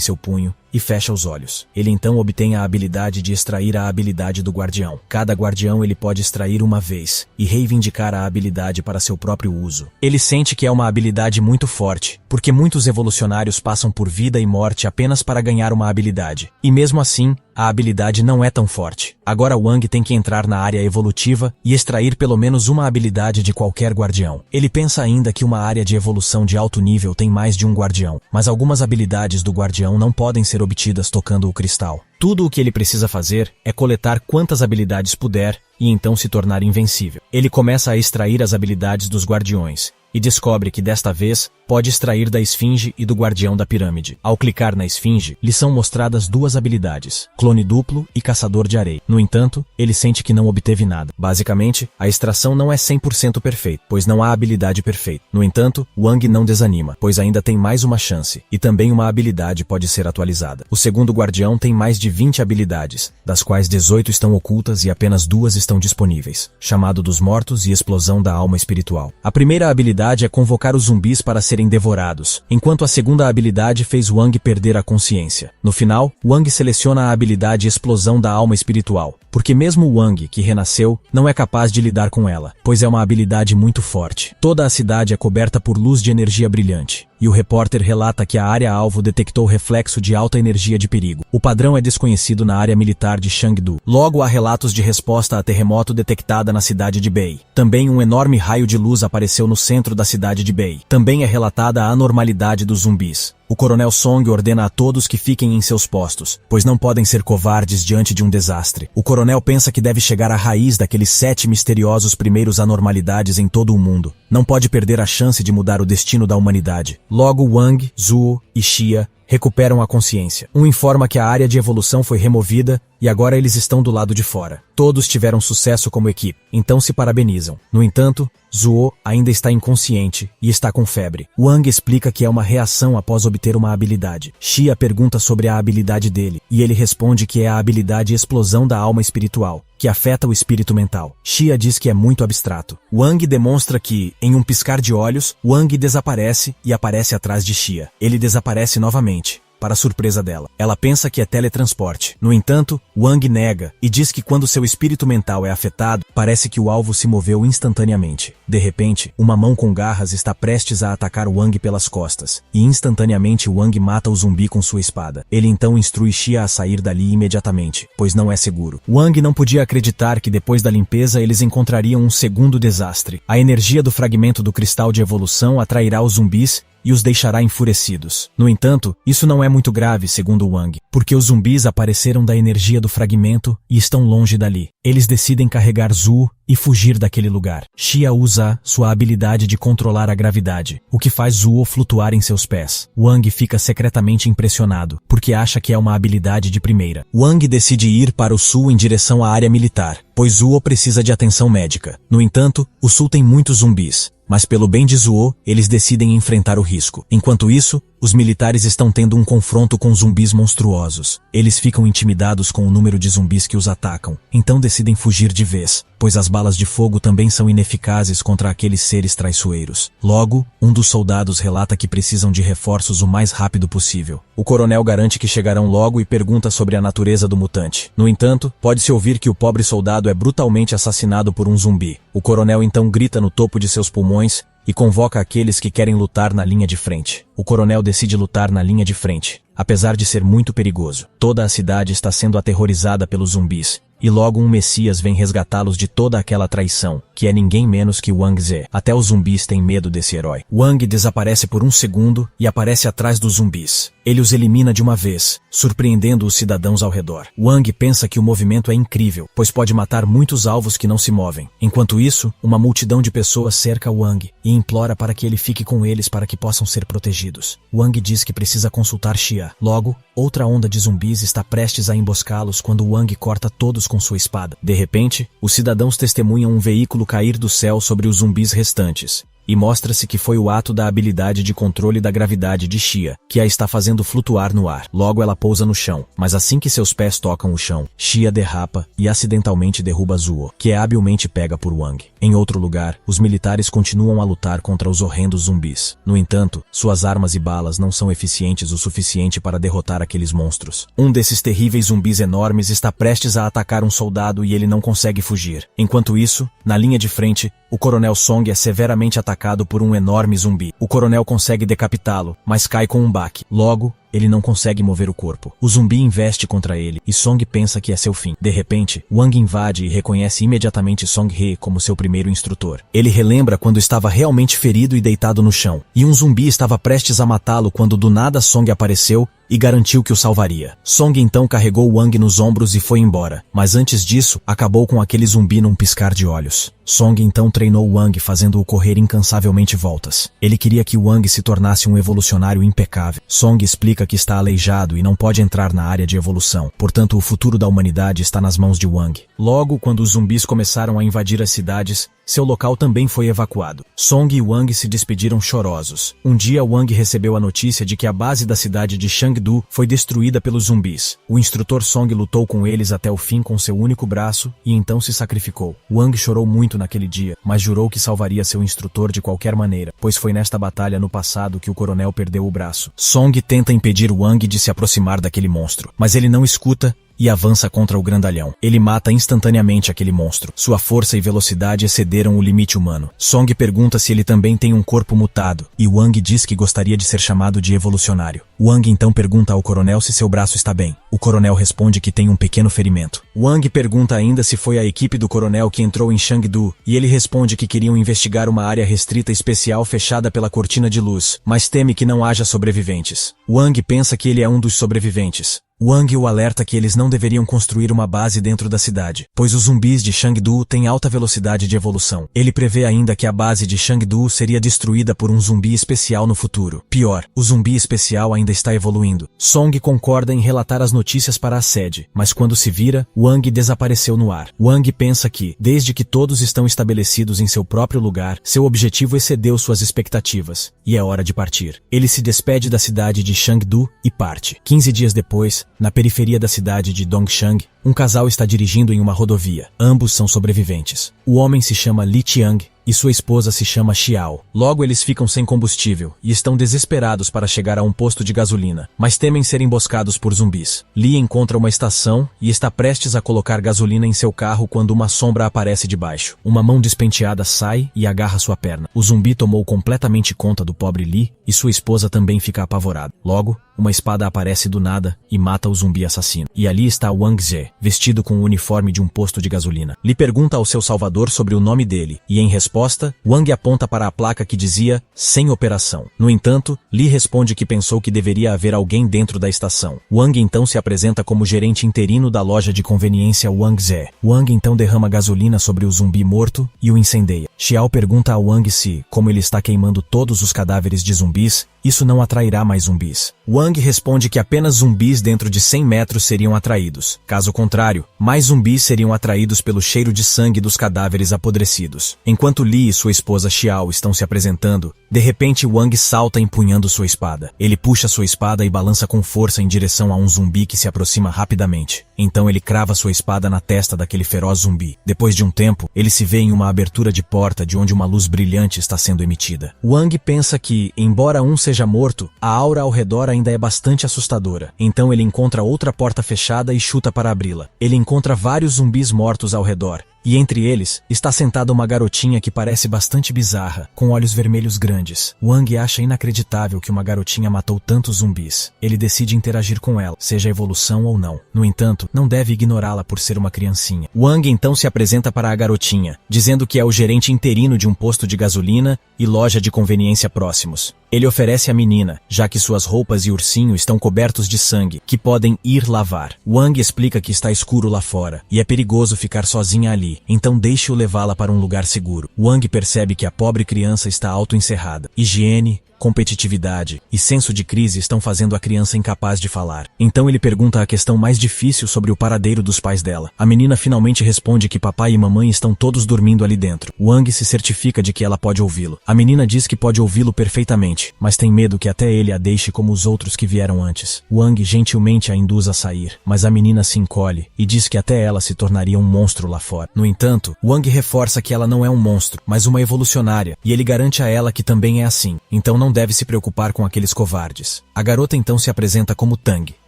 seu punho e fecha os olhos. Ele então obtém a habilidade de extrair a habilidade do guardião. Cada guardião ele pode extrair uma vez e reivindicar a habilidade para seu próprio uso. Ele sente que é uma habilidade muito forte, porque muitos evolucionários passam por vida e morte apenas para ganhar uma habilidade. E mesmo assim, a habilidade não é tão forte. Agora Wang tem que entrar na área evolutiva e extrair pelo menos uma habilidade de qualquer guardião. Ele pensa ainda que uma área de evolução de alto nível tem mais de um guardião, mas algumas habilidades do guardião não podem ser obtidas tocando o cristal. Tudo o que ele precisa fazer é coletar quantas habilidades puder e então se tornar invencível. Ele começa a extrair as habilidades dos guardiões e descobre que desta vez pode extrair da esfinge e do guardião da pirâmide. Ao clicar na esfinge, lhe são mostradas 2 habilidades, clone duplo e caçador de areia. No entanto, ele sente que não obteve nada. Basicamente, a extração não é 100% perfeita, pois não há habilidade perfeita. No entanto, Wang não desanima, pois ainda tem mais uma chance, e também uma habilidade pode ser atualizada. O segundo guardião tem mais de 20 habilidades, das quais 18 estão ocultas e apenas 2 estão disponíveis, chamado dos mortos e explosão da alma espiritual. A primeira habilidade é convocar os zumbis para serem devorados, enquanto a segunda habilidade fez Wang perder a consciência. No final, Wang seleciona a habilidade explosão da alma espiritual, porque mesmo Wang, que renasceu, não é capaz de lidar com ela, pois é uma habilidade muito forte. Toda a cidade é coberta por luz de energia brilhante, e o repórter relata que a área-alvo detectou reflexo de alta energia de perigo. O padrão é desconhecido na área militar de Chengdu. Logo há relatos de resposta a terremoto detectada na cidade de Bei. Também um enorme raio de luz apareceu no centro da cidade de Bei. Também é relatada a anormalidade dos zumbis. O coronel Song ordena a todos que fiquem em seus postos, pois não podem ser covardes diante de um desastre. O coronel pensa que deve chegar à raiz daqueles 7 misteriosos primeiros anormalidades em todo o mundo. Não pode perder a chance de mudar o destino da humanidade. Logo Wang, Zuo e Xia recuperam a consciência. Um informa que a área de evolução foi removida e agora eles estão do lado de fora. Todos tiveram sucesso como equipe, então se parabenizam. No entanto, Zuo ainda está inconsciente e está com febre. Wang explica que é uma reação após obter uma habilidade. Xia pergunta sobre a habilidade dele, e ele responde que é a habilidade explosão da alma espiritual, que afeta o espírito mental. Xia diz que é muito abstrato. Wang demonstra que, em um piscar de olhos, Wang desaparece e aparece atrás de Xia. Ele desaparece novamente, para surpresa dela. Ela pensa que é teletransporte. No entanto, Wang nega e diz que quando seu espírito mental é afetado, parece que o alvo se moveu instantaneamente. De repente, uma mão com garras está prestes a atacar Wang pelas costas, e instantaneamente Wang mata o zumbi com sua espada. Ele então instrui Xia a sair dali imediatamente, pois não é seguro. Wang não podia acreditar que depois da limpeza eles encontrariam um segundo desastre. A energia do fragmento do cristal de evolução atrairá os zumbis e os deixará enfurecidos. No entanto, isso não é muito grave, segundo Wang, porque os zumbis apareceram da energia do fragmento e estão longe dali. Eles decidem carregar Zuo e fugir daquele lugar. Xia usa sua habilidade de controlar a gravidade, o que faz Zuo flutuar em seus pés. Wang fica secretamente impressionado, porque acha que é uma habilidade de primeira. Wang decide ir para o sul em direção à área militar, pois Zuo precisa de atenção médica. No entanto, o sul tem muitos zumbis, mas pelo bem de Zuo, eles decidem enfrentar o risco. Enquanto isso, Os militares estão tendo um confronto com zumbis monstruosos. Eles ficam intimidados com o número de zumbis que os atacam, então decidem fugir de vez, pois as balas de fogo também são ineficazes contra aqueles seres traiçoeiros. Logo, um dos soldados relata que precisam de reforços o mais rápido possível. O coronel garante que chegarão logo e pergunta sobre a natureza do mutante. No entanto, pode-se ouvir que o pobre soldado é brutalmente assassinado por um zumbi. O coronel então grita no topo de seus pulmões e convoca aqueles que querem lutar na linha de frente. O coronel decide lutar na linha de frente, apesar de ser muito perigoso. Toda a cidade está sendo aterrorizada pelos zumbis, e logo um Messias vem resgatá-los de toda aquela traição, que é ninguém menos que Wang Ze. Até os zumbis têm medo desse herói. Wang desaparece por um segundo e aparece atrás dos zumbis. Ele os elimina de uma vez, surpreendendo os cidadãos ao redor. Wang pensa que o movimento é incrível, pois pode matar muitos alvos que não se movem. Enquanto isso, uma multidão de pessoas cerca Wang e implora para que ele fique com eles para que possam ser protegidos. Wang diz que precisa consultar Xia. Logo, outra onda de zumbis está prestes a emboscá-los quando Wang corta todos com sua espada. De repente, os cidadãos testemunham um veículo cair do céu sobre os zumbis restantes. E mostra-se que foi o ato da habilidade de controle da gravidade de Xia, que a está fazendo flutuar no ar. Logo ela pousa no chão, mas assim que seus pés tocam o chão, Xia derrapa e acidentalmente derruba Zuo, que é habilmente pega por Wang. Em outro lugar, os militares continuam a lutar contra os horrendos zumbis. No entanto, suas armas e balas não são eficientes o suficiente para derrotar aqueles monstros. Um desses terríveis zumbis enormes está prestes a atacar um soldado e ele não consegue fugir. Enquanto isso, na linha de frente, o coronel Song é severamente atacado por um enorme zumbi. O coronel consegue decapitá-lo, mas cai com um baque. Logo, ele não consegue mover o corpo. O zumbi investe contra ele, e Song pensa que é seu fim. De repente, Wang invade e reconhece imediatamente Song He como seu primeiro instrutor. Ele relembra quando estava realmente ferido e deitado no chão, e um zumbi estava prestes a matá-lo quando do nada Song apareceu e garantiu que o salvaria. Song então carregou Wang nos ombros e foi embora, mas antes disso, acabou com aquele zumbi num piscar de olhos. Song então treinou Wang fazendo-o correr incansavelmente voltas. Ele queria que Wang se tornasse um evolucionário impecável. Song explica que está aleijado e não pode entrar na área de evolução, portanto o futuro da humanidade está nas mãos de Wang. Logo, quando os zumbis começaram a invadir as cidades, seu local também foi evacuado. Song e Wang se despediram chorosos. Um dia Wang recebeu a notícia de que a base da cidade de Chengdu foi destruída pelos zumbis. O instrutor Song lutou com eles até o fim com seu único braço e então se sacrificou. Wang chorou muito naquele dia, mas jurou que salvaria seu instrutor de qualquer maneira, pois foi nesta batalha no passado que o coronel perdeu o braço. Song tenta impedir Wang de se aproximar daquele monstro, mas ele não escuta e avança contra o grandalhão. Ele mata instantaneamente aquele monstro. Sua força e velocidade excederam o limite humano. Song pergunta se ele também tem um corpo mutado, e Wang diz que gostaria de ser chamado de evolucionário. Wang então pergunta ao coronel se seu braço está bem. O coronel responde que tem um pequeno ferimento. Wang pergunta ainda se foi a equipe do coronel que entrou em Chengdu, e ele responde que queriam investigar uma área restrita especial fechada pela cortina de luz, mas teme que não haja sobreviventes. Wang pensa que ele é um dos sobreviventes. Wang o alerta que eles não deveriam construir uma base dentro da cidade, pois os zumbis de Chengdu têm alta velocidade de evolução. Ele prevê ainda que a base de Chengdu seria destruída por um zumbi especial no futuro. Pior, o zumbi especial ainda está evoluindo. Song concorda em relatar as notícias para a sede, mas quando se vira, Wang desapareceu no ar. Wang pensa que, desde que todos estão estabelecidos em seu próprio lugar, seu objetivo excedeu suas expectativas, e é hora de partir. Ele se despede da cidade de Chengdu e parte. 15 dias depois, na periferia da cidade de Dongshang, um casal está dirigindo em uma rodovia. Ambos são sobreviventes. O homem se chama Li Qiang e sua esposa se chama Xiao. Logo eles ficam sem combustível e estão desesperados para chegar a um posto de gasolina, mas temem ser emboscados por zumbis. Li encontra uma estação e está prestes a colocar gasolina em seu carro quando uma sombra aparece de baixo. Uma mão despenteada sai e agarra sua perna. O zumbi tomou completamente conta do pobre Li e sua esposa também fica apavorada. Logo, uma espada aparece do nada e mata o zumbi assassino. E ali está Wang Ze, vestido com o uniforme de um posto de gasolina. Li pergunta ao seu salvador sobre o nome dele, e em resposta, Wang aponta para a placa que dizia "sem operação". No entanto, Li responde que pensou que deveria haver alguém dentro da estação. Wang então se apresenta como gerente interino da loja de conveniência Wang Ze. Wang então derrama gasolina sobre o zumbi morto e o incendeia. Xiao pergunta a Wang se, como ele está queimando todos os cadáveres de zumbis, Isso não atrairá mais zumbis. Wang responde que apenas zumbis dentro de 100 metros seriam atraídos. Caso contrário, mais zumbis seriam atraídos pelo cheiro de sangue dos cadáveres apodrecidos. Enquanto Li e sua esposa Xiao estão se apresentando, de repente Wang salta empunhando sua espada. Ele puxa sua espada e balança com força em direção a um zumbi que se aproxima rapidamente. Então ele crava sua espada na testa daquele feroz zumbi. Depois de um tempo, ele se vê em uma abertura de porta de onde uma luz brilhante está sendo emitida. Wang pensa que, embora um seja morto, a aura ao redor ainda é bastante assustadora. Então ele encontra outra porta fechada e chuta para abri-la. Ele encontra vários zumbis mortos ao redor. E entre eles, está sentada uma garotinha que parece bastante bizarra, com olhos vermelhos grandes. Wang acha inacreditável que uma garotinha matou tantos zumbis. Ele decide interagir com ela, seja evolução ou não. No entanto, não deve ignorá-la por ser uma criancinha. Wang então se apresenta para a garotinha, dizendo que é o gerente interino de um posto de gasolina e loja de conveniência próximos. Ele oferece à menina, já que suas roupas e ursinho estão cobertos de sangue, que podem ir lavar. Wang explica que está escuro lá fora, e é perigoso ficar sozinha ali, então deixe-o levá-la para um lugar seguro. Wang percebe que a pobre criança está auto-encerrada. Higiene, competitividade e senso de crise estão fazendo a criança incapaz de falar. Então ele pergunta a questão mais difícil sobre o paradeiro dos pais dela. A menina finalmente responde que papai e mamãe estão todos dormindo ali dentro. Wang se certifica de que ela pode ouvi-lo. A menina diz que pode ouvi-lo perfeitamente, mas tem medo que até ele a deixe como os outros que vieram antes. Wang gentilmente a induz a sair, mas a menina se encolhe e diz que até ela se tornaria um monstro lá fora. No entanto, Wang reforça que ela não é um monstro, mas uma evolucionária, e ele garante a ela que também é assim. Então não deve se preocupar com aqueles covardes. A garota então se apresenta como Tang.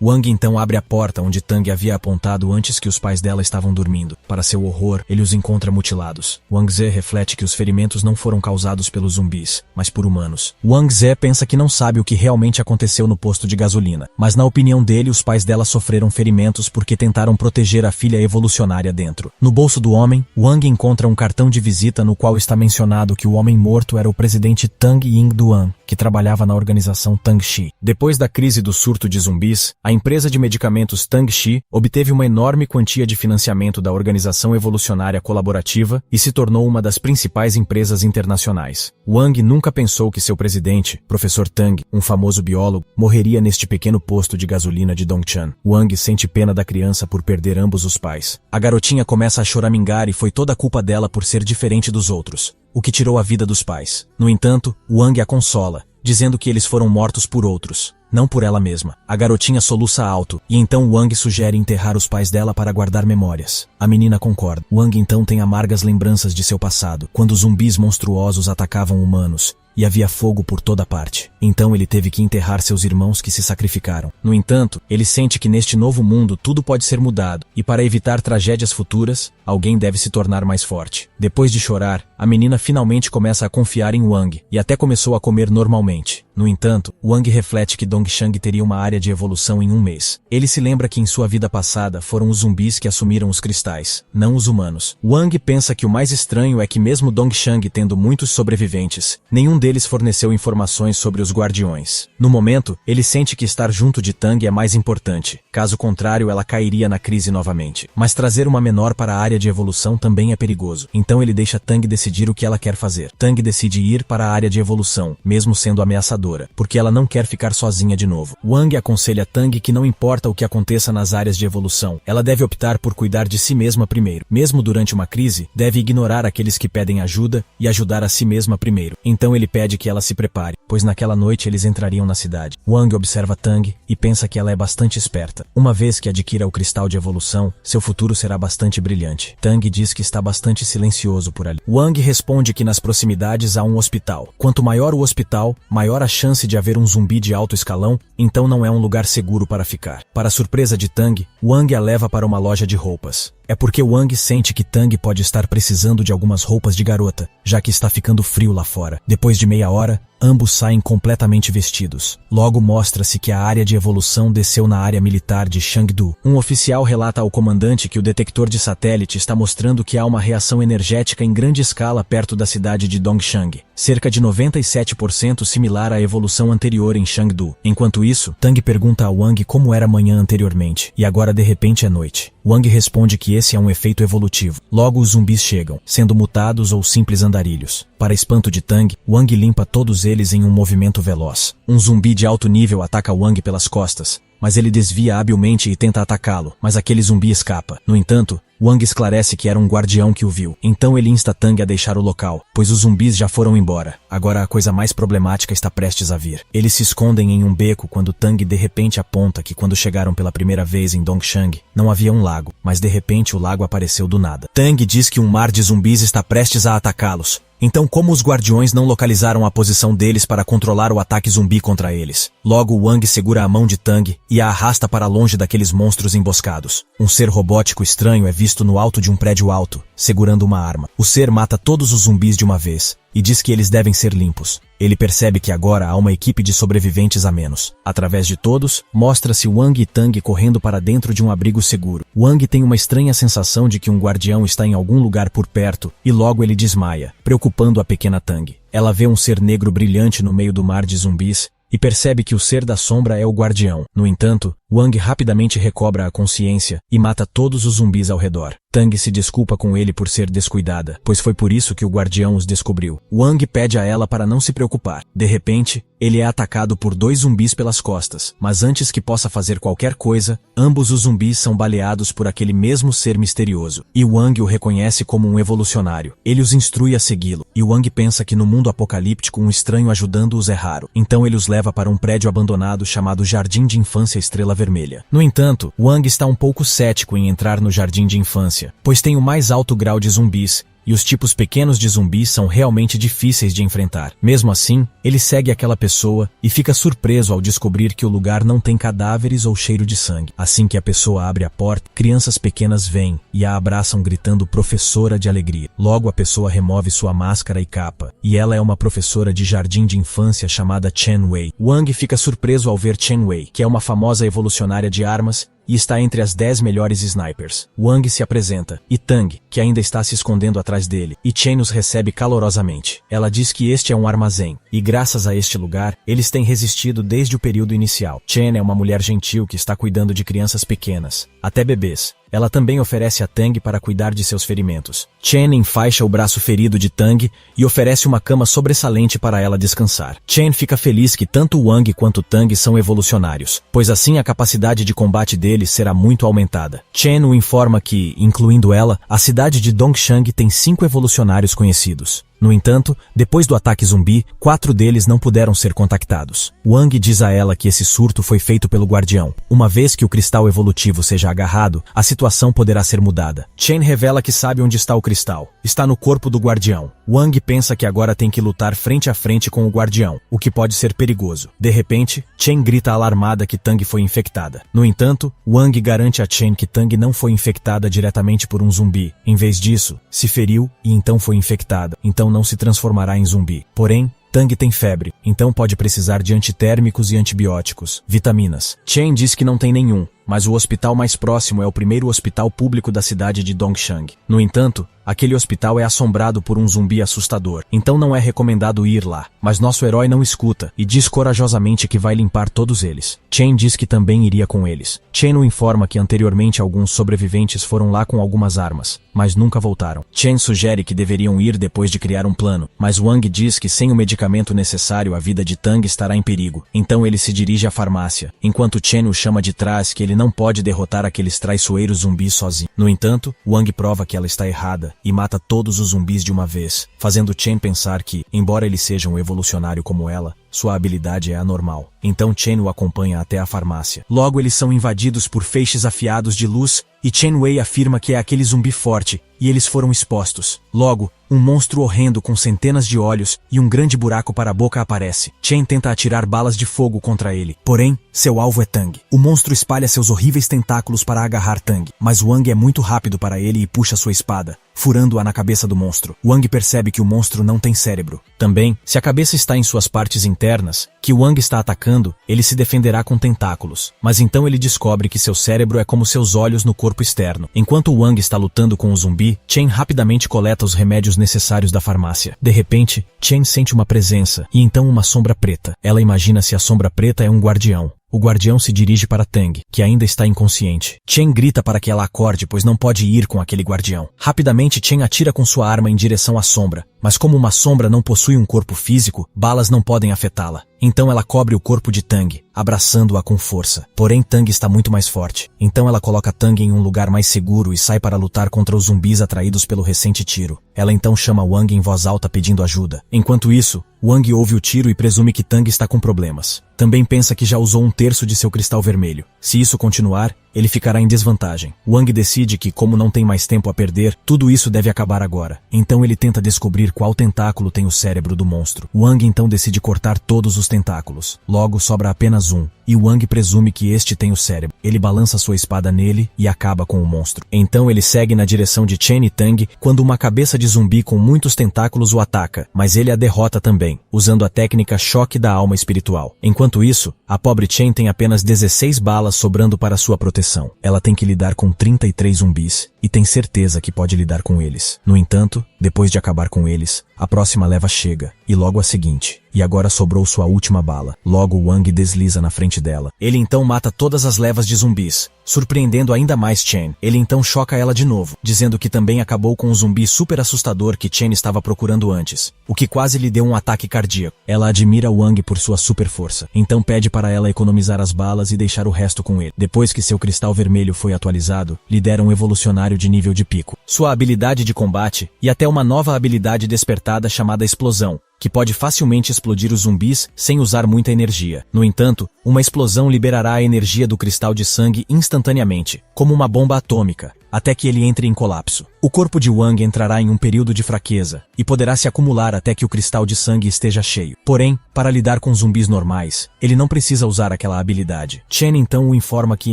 Wang então abre a porta onde Tang havia apontado antes que os pais dela estavam dormindo. Para seu horror, ele os encontra mutilados. Wang Ze reflete que os ferimentos não foram causados pelos zumbis, mas por humanos. Wang Ze pensa que não sabe o que realmente aconteceu no posto de gasolina, mas na opinião dele, os pais dela sofreram ferimentos porque tentaram proteger a filha evolucionária dentro. No bolso do homem, Wang encontra um cartão de visita no qual está mencionado que o homem morto era o presidente Tang Yingduan, que trabalhava na organização Tangxi. Depois da crise do surto de zumbis, a empresa de medicamentos Tangxi obteve uma enorme quantia de financiamento da Organização Evolucionária Colaborativa e se tornou uma das principais empresas internacionais. Wang nunca pensou que seu presidente, Professor Tang, um famoso biólogo, morreria neste pequeno posto de gasolina de Dongchan. Wang sente pena da criança por perder ambos os pais. A garotinha começa a choramingar e foi toda a culpa dela por ser diferente dos outros, o que tirou a vida dos pais. No entanto, Wang a consola, dizendo que eles foram mortos por outros, não por ela mesma. A garotinha soluça alto, e então Wang sugere enterrar os pais dela para guardar memórias. A menina concorda. Wang então tem amargas lembranças de seu passado, quando zumbis monstruosos atacavam humanos, e havia fogo por toda parte. Então ele teve que enterrar seus irmãos que se sacrificaram. No entanto, ele sente que neste novo mundo tudo pode ser mudado, e para evitar tragédias futuras, alguém deve se tornar mais forte. Depois de chorar, a menina finalmente começa a confiar em Wang, e até começou a comer normalmente. No entanto, Wang reflete que Dongshang teria uma área de evolução em um mês. Ele se lembra que em sua vida passada foram os zumbis que assumiram os cristais, não os humanos. Wang pensa que o mais estranho é que mesmo Dongshang tendo muitos sobreviventes, nenhum deles forneceu informações sobre os guardiões. No momento, ele sente que estar junto de Tang é mais importante. Caso contrário, ela cairia na crise novamente. Mas trazer uma menor para a área de evolução também é perigoso. Então ele deixa Tang decidir o que ela quer fazer. Tang decide ir para a área de evolução, mesmo sendo ameaçadora, porque ela não quer ficar sozinha de novo. Wang aconselha Tang que não importa o que aconteça nas áreas de evolução, ela deve optar por cuidar de si mesma primeiro. Mesmo durante uma crise, deve ignorar aqueles que pedem ajuda e ajudar a si mesma primeiro. Então ele pede que ela se prepare, pois naquela noite eles entrariam na cidade. Wang observa Tang e pensa que ela é bastante esperta. Uma vez que adquira o cristal de evolução, seu futuro será bastante brilhante. Tang diz que está bastante silencioso por ali. Wang responde que nas proximidades há um hospital. Quanto maior o hospital, maior a chance de haver um zumbi de alto escalão, então não é um lugar seguro para ficar. Para surpresa de Tang, Wang a leva para uma loja de roupas. É porque Wang sente que Tang pode estar precisando de algumas roupas de garota, já que está ficando frio lá fora. Depois de meia hora, ambos saem completamente vestidos. Logo mostra-se que a área de evolução desceu na área militar de Chengdu. Um oficial relata ao comandante que o detector de satélite está mostrando que há uma reação energética em grande escala perto da cidade de Dongshang. cerca de 97% similar à evolução anterior em Chengdu. Enquanto isso, Tang pergunta a Wang como era a manhã anteriormente, e agora de repente é noite. Wang responde que esse é um efeito evolutivo. Logo os zumbis chegam, sendo mutados ou simples andarilhos. Para espanto de Tang, Wang limpa todos eles em um movimento veloz. Um zumbi de alto nível ataca Wang pelas costas, mas ele desvia habilmente e tenta atacá-lo, mas aquele zumbi escapa. No entanto, Wang esclarece que era um guardião que o viu. Então ele insta Tang a deixar o local, pois os zumbis já foram embora. Agora a coisa mais problemática está prestes a vir. Eles se escondem em um beco quando Tang de repente aponta que quando chegaram pela primeira vez em Dongshang, não havia um lago, mas de repente o lago apareceu do nada. Tang diz que um mar de zumbis está prestes a atacá-los. Então como os guardiões não localizaram a posição deles para controlar o ataque zumbi contra eles? Logo Wang segura a mão de Tang e a arrasta para longe daqueles monstros emboscados. Um ser robótico estranho é visto no alto de um prédio alto, segurando uma arma. O ser mata todos os zumbis de uma vez e diz que eles devem ser limpos. Ele percebe que agora há uma equipe de sobreviventes a menos. Através de todos, mostra-se Wang e Tang correndo para dentro de um abrigo seguro. Wang tem uma estranha sensação de que um guardião está em algum lugar por perto e logo ele desmaia, preocupando a pequena Tang. Ela vê um ser negro brilhante no meio do mar de zumbis e percebe que o ser da sombra é o guardião. No entanto, Wang rapidamente recobra a consciência e mata todos os zumbis ao redor. Tang se desculpa com ele por ser descuidada, pois foi por isso que o guardião os descobriu. Wang pede a ela para não se preocupar. De repente, ele é atacado por 2 zumbis pelas costas, mas antes que possa fazer qualquer coisa, ambos os zumbis são baleados por aquele mesmo ser misterioso. E Wang o reconhece como um evolucionário. Ele os instrui a segui-lo, e Wang pensa que no mundo apocalíptico um estranho ajudando-os é raro. Então ele os leva para um prédio abandonado chamado Jardim de Infância Estrela Vermelha. No entanto, Wang está um pouco cético em entrar no Jardim de Infância, pois tem o mais alto grau de zumbis, e os tipos pequenos de zumbis são realmente difíceis de enfrentar. Mesmo assim, ele segue aquela pessoa e fica surpreso ao descobrir que o lugar não tem cadáveres ou cheiro de sangue. Assim que a pessoa abre a porta, crianças pequenas vêm e a abraçam gritando professora de alegria. Logo a pessoa remove sua máscara e capa, e ela é uma professora de jardim de infância chamada Chen Wei. Wang fica surpreso ao ver Chen Wei, que é uma famosa evolucionária de armas, e está entre as 10 melhores snipers. Wang se apresenta, e Tang, que ainda está se escondendo atrás dele, e Chen os recebe calorosamente. Ela diz que este é um armazém, e graças a este lugar, eles têm resistido desde o período inicial. Chen é uma mulher gentil que está cuidando de crianças pequenas, até bebês. Ela também oferece a Tang para cuidar de seus ferimentos. Chen enfaixa o braço ferido de Tang e oferece uma cama sobressalente para ela descansar. Chen fica feliz que tanto Wang quanto Tang são evolucionários, pois assim a capacidade de combate deles será muito aumentada. Chen o informa que, incluindo ela, a cidade de Dongshang tem 5 evolucionários conhecidos. No entanto, depois do ataque zumbi, 4 deles não puderam ser contactados. Wang diz a ela que esse surto foi feito pelo guardião. Uma vez que o cristal evolutivo seja agarrado, a situação poderá ser mudada. Chen revela que sabe onde está o cristal. Está no corpo do guardião. Wang pensa que agora tem que lutar frente a frente com o guardião, o que pode ser perigoso. De repente, Chen grita alarmada que Tang foi infectada. No entanto, Wang garante a Chen que Tang não foi infectada diretamente por um zumbi. Em vez disso, se feriu e então foi infectada. Então não se transformará em zumbi. Porém, Tang tem febre, então pode precisar de antitérmicos e antibióticos, vitaminas. Chen diz que não tem nenhum, mas o hospital mais próximo é o primeiro hospital público da cidade de Dongshang. No entanto, aquele hospital é assombrado por um zumbi assustador, então não é recomendado ir lá. Mas nosso herói não escuta e diz corajosamente que vai limpar todos eles. Chen diz que também iria com eles. Chen o informa que anteriormente alguns sobreviventes foram lá com algumas armas, mas nunca voltaram. Chen sugere que deveriam ir depois de criar um plano, mas Wang diz que sem o medicamento necessário a vida de Tang estará em perigo. Então ele se dirige à farmácia, enquanto Chen o chama de trás que ele não pode derrotar aqueles traiçoeiros zumbis sozinho. No entanto, Wang prova que ela está errada e mata todos os zumbis de uma vez, fazendo Chen pensar que, embora ele seja um evolucionário como ela, sua habilidade é anormal. Então Chen o acompanha até a farmácia. Logo eles são invadidos por feixes afiados de luz e Chen Wei afirma que é aquele zumbi forte e eles foram expostos. Logo, um monstro horrendo com centenas de olhos e um grande buraco para a boca aparece. Chen tenta atirar balas de fogo contra ele. Porém, seu alvo é Tang. O monstro espalha seus horríveis tentáculos para agarrar Tang, mas Wang é muito rápido para ele e puxa sua espada, furando-a na cabeça do monstro. Wang percebe que o monstro não tem cérebro. Também, se a cabeça está em suas partes internas, que Wang está atacando, ele se defenderá com tentáculos. Mas então ele descobre que seu cérebro é como seus olhos no corpo externo. Enquanto Wang está lutando com o zumbi, Chen rapidamente coleta os remédios necessários da farmácia. De repente, Chen sente uma presença, e então uma sombra preta. Ela imagina se a sombra preta é um guardião. O guardião se dirige para Tang, que ainda está inconsciente. Chen grita para que ela acorde, pois não pode ir com aquele guardião. Rapidamente, Chen atira com sua arma em direção à sombra, mas como uma sombra não possui um corpo físico, balas não podem afetá-la. Então ela cobre o corpo de Tang, abraçando-a com força. Porém, Tang está muito mais forte. Então ela coloca Tang em um lugar mais seguro e sai para lutar contra os zumbis atraídos pelo recente tiro. Ela então chama Wang em voz alta pedindo ajuda. Enquanto isso, Wang ouve o tiro e presume que Tang está com problemas. Também pensa que já usou 1/3 de seu cristal vermelho. Se isso continuar, ele ficará em desvantagem. Wang decide que, como não tem mais tempo a perder, tudo isso deve acabar agora. Então ele tenta descobrir qual tentáculo tem o cérebro do monstro. Wang então decide cortar todos os tentáculos. Logo sobra apenas um, e Wang presume que este tem o cérebro. Ele balança sua espada nele e acaba com o monstro. Então ele segue na direção de Chen e Tang quando uma cabeça de zumbi com muitos tentáculos o ataca, mas ele a derrota também, usando a técnica choque da alma espiritual. Enquanto isso, a pobre Chen tem apenas 16 balas sobrando para sua proteção. Ela tem que lidar com 33 zumbis e tem certeza que pode lidar com eles. No entanto, depois de acabar com eles, a próxima leva chega, e logo a seguinte. E agora sobrou sua última bala. Logo Wang desliza na frente dela. Ele então mata todas as levas de zumbis, surpreendendo ainda mais Chen. Ele então choca ela de novo, dizendo que também acabou com o zumbi super assustador que Chen estava procurando antes, o que quase lhe deu um ataque cardíaco. Ela admira Wang por sua super força, então pede para ela economizar as balas e deixar o resto com ele. Depois que seu cristal vermelho foi atualizado, lhe deram um evolucionário de nível de pico, sua habilidade de combate e até uma nova habilidade despertada chamada explosão, que pode facilmente explodir os zumbis sem usar muita energia. No entanto, uma explosão liberará a energia do cristal de sangue instantaneamente, como uma bomba atômica, até que ele entre em colapso. O corpo de Wang entrará em um período de fraqueza, e poderá se acumular até que o cristal de sangue esteja cheio. Porém, para lidar com zumbis normais, ele não precisa usar aquela habilidade. Chen então o informa que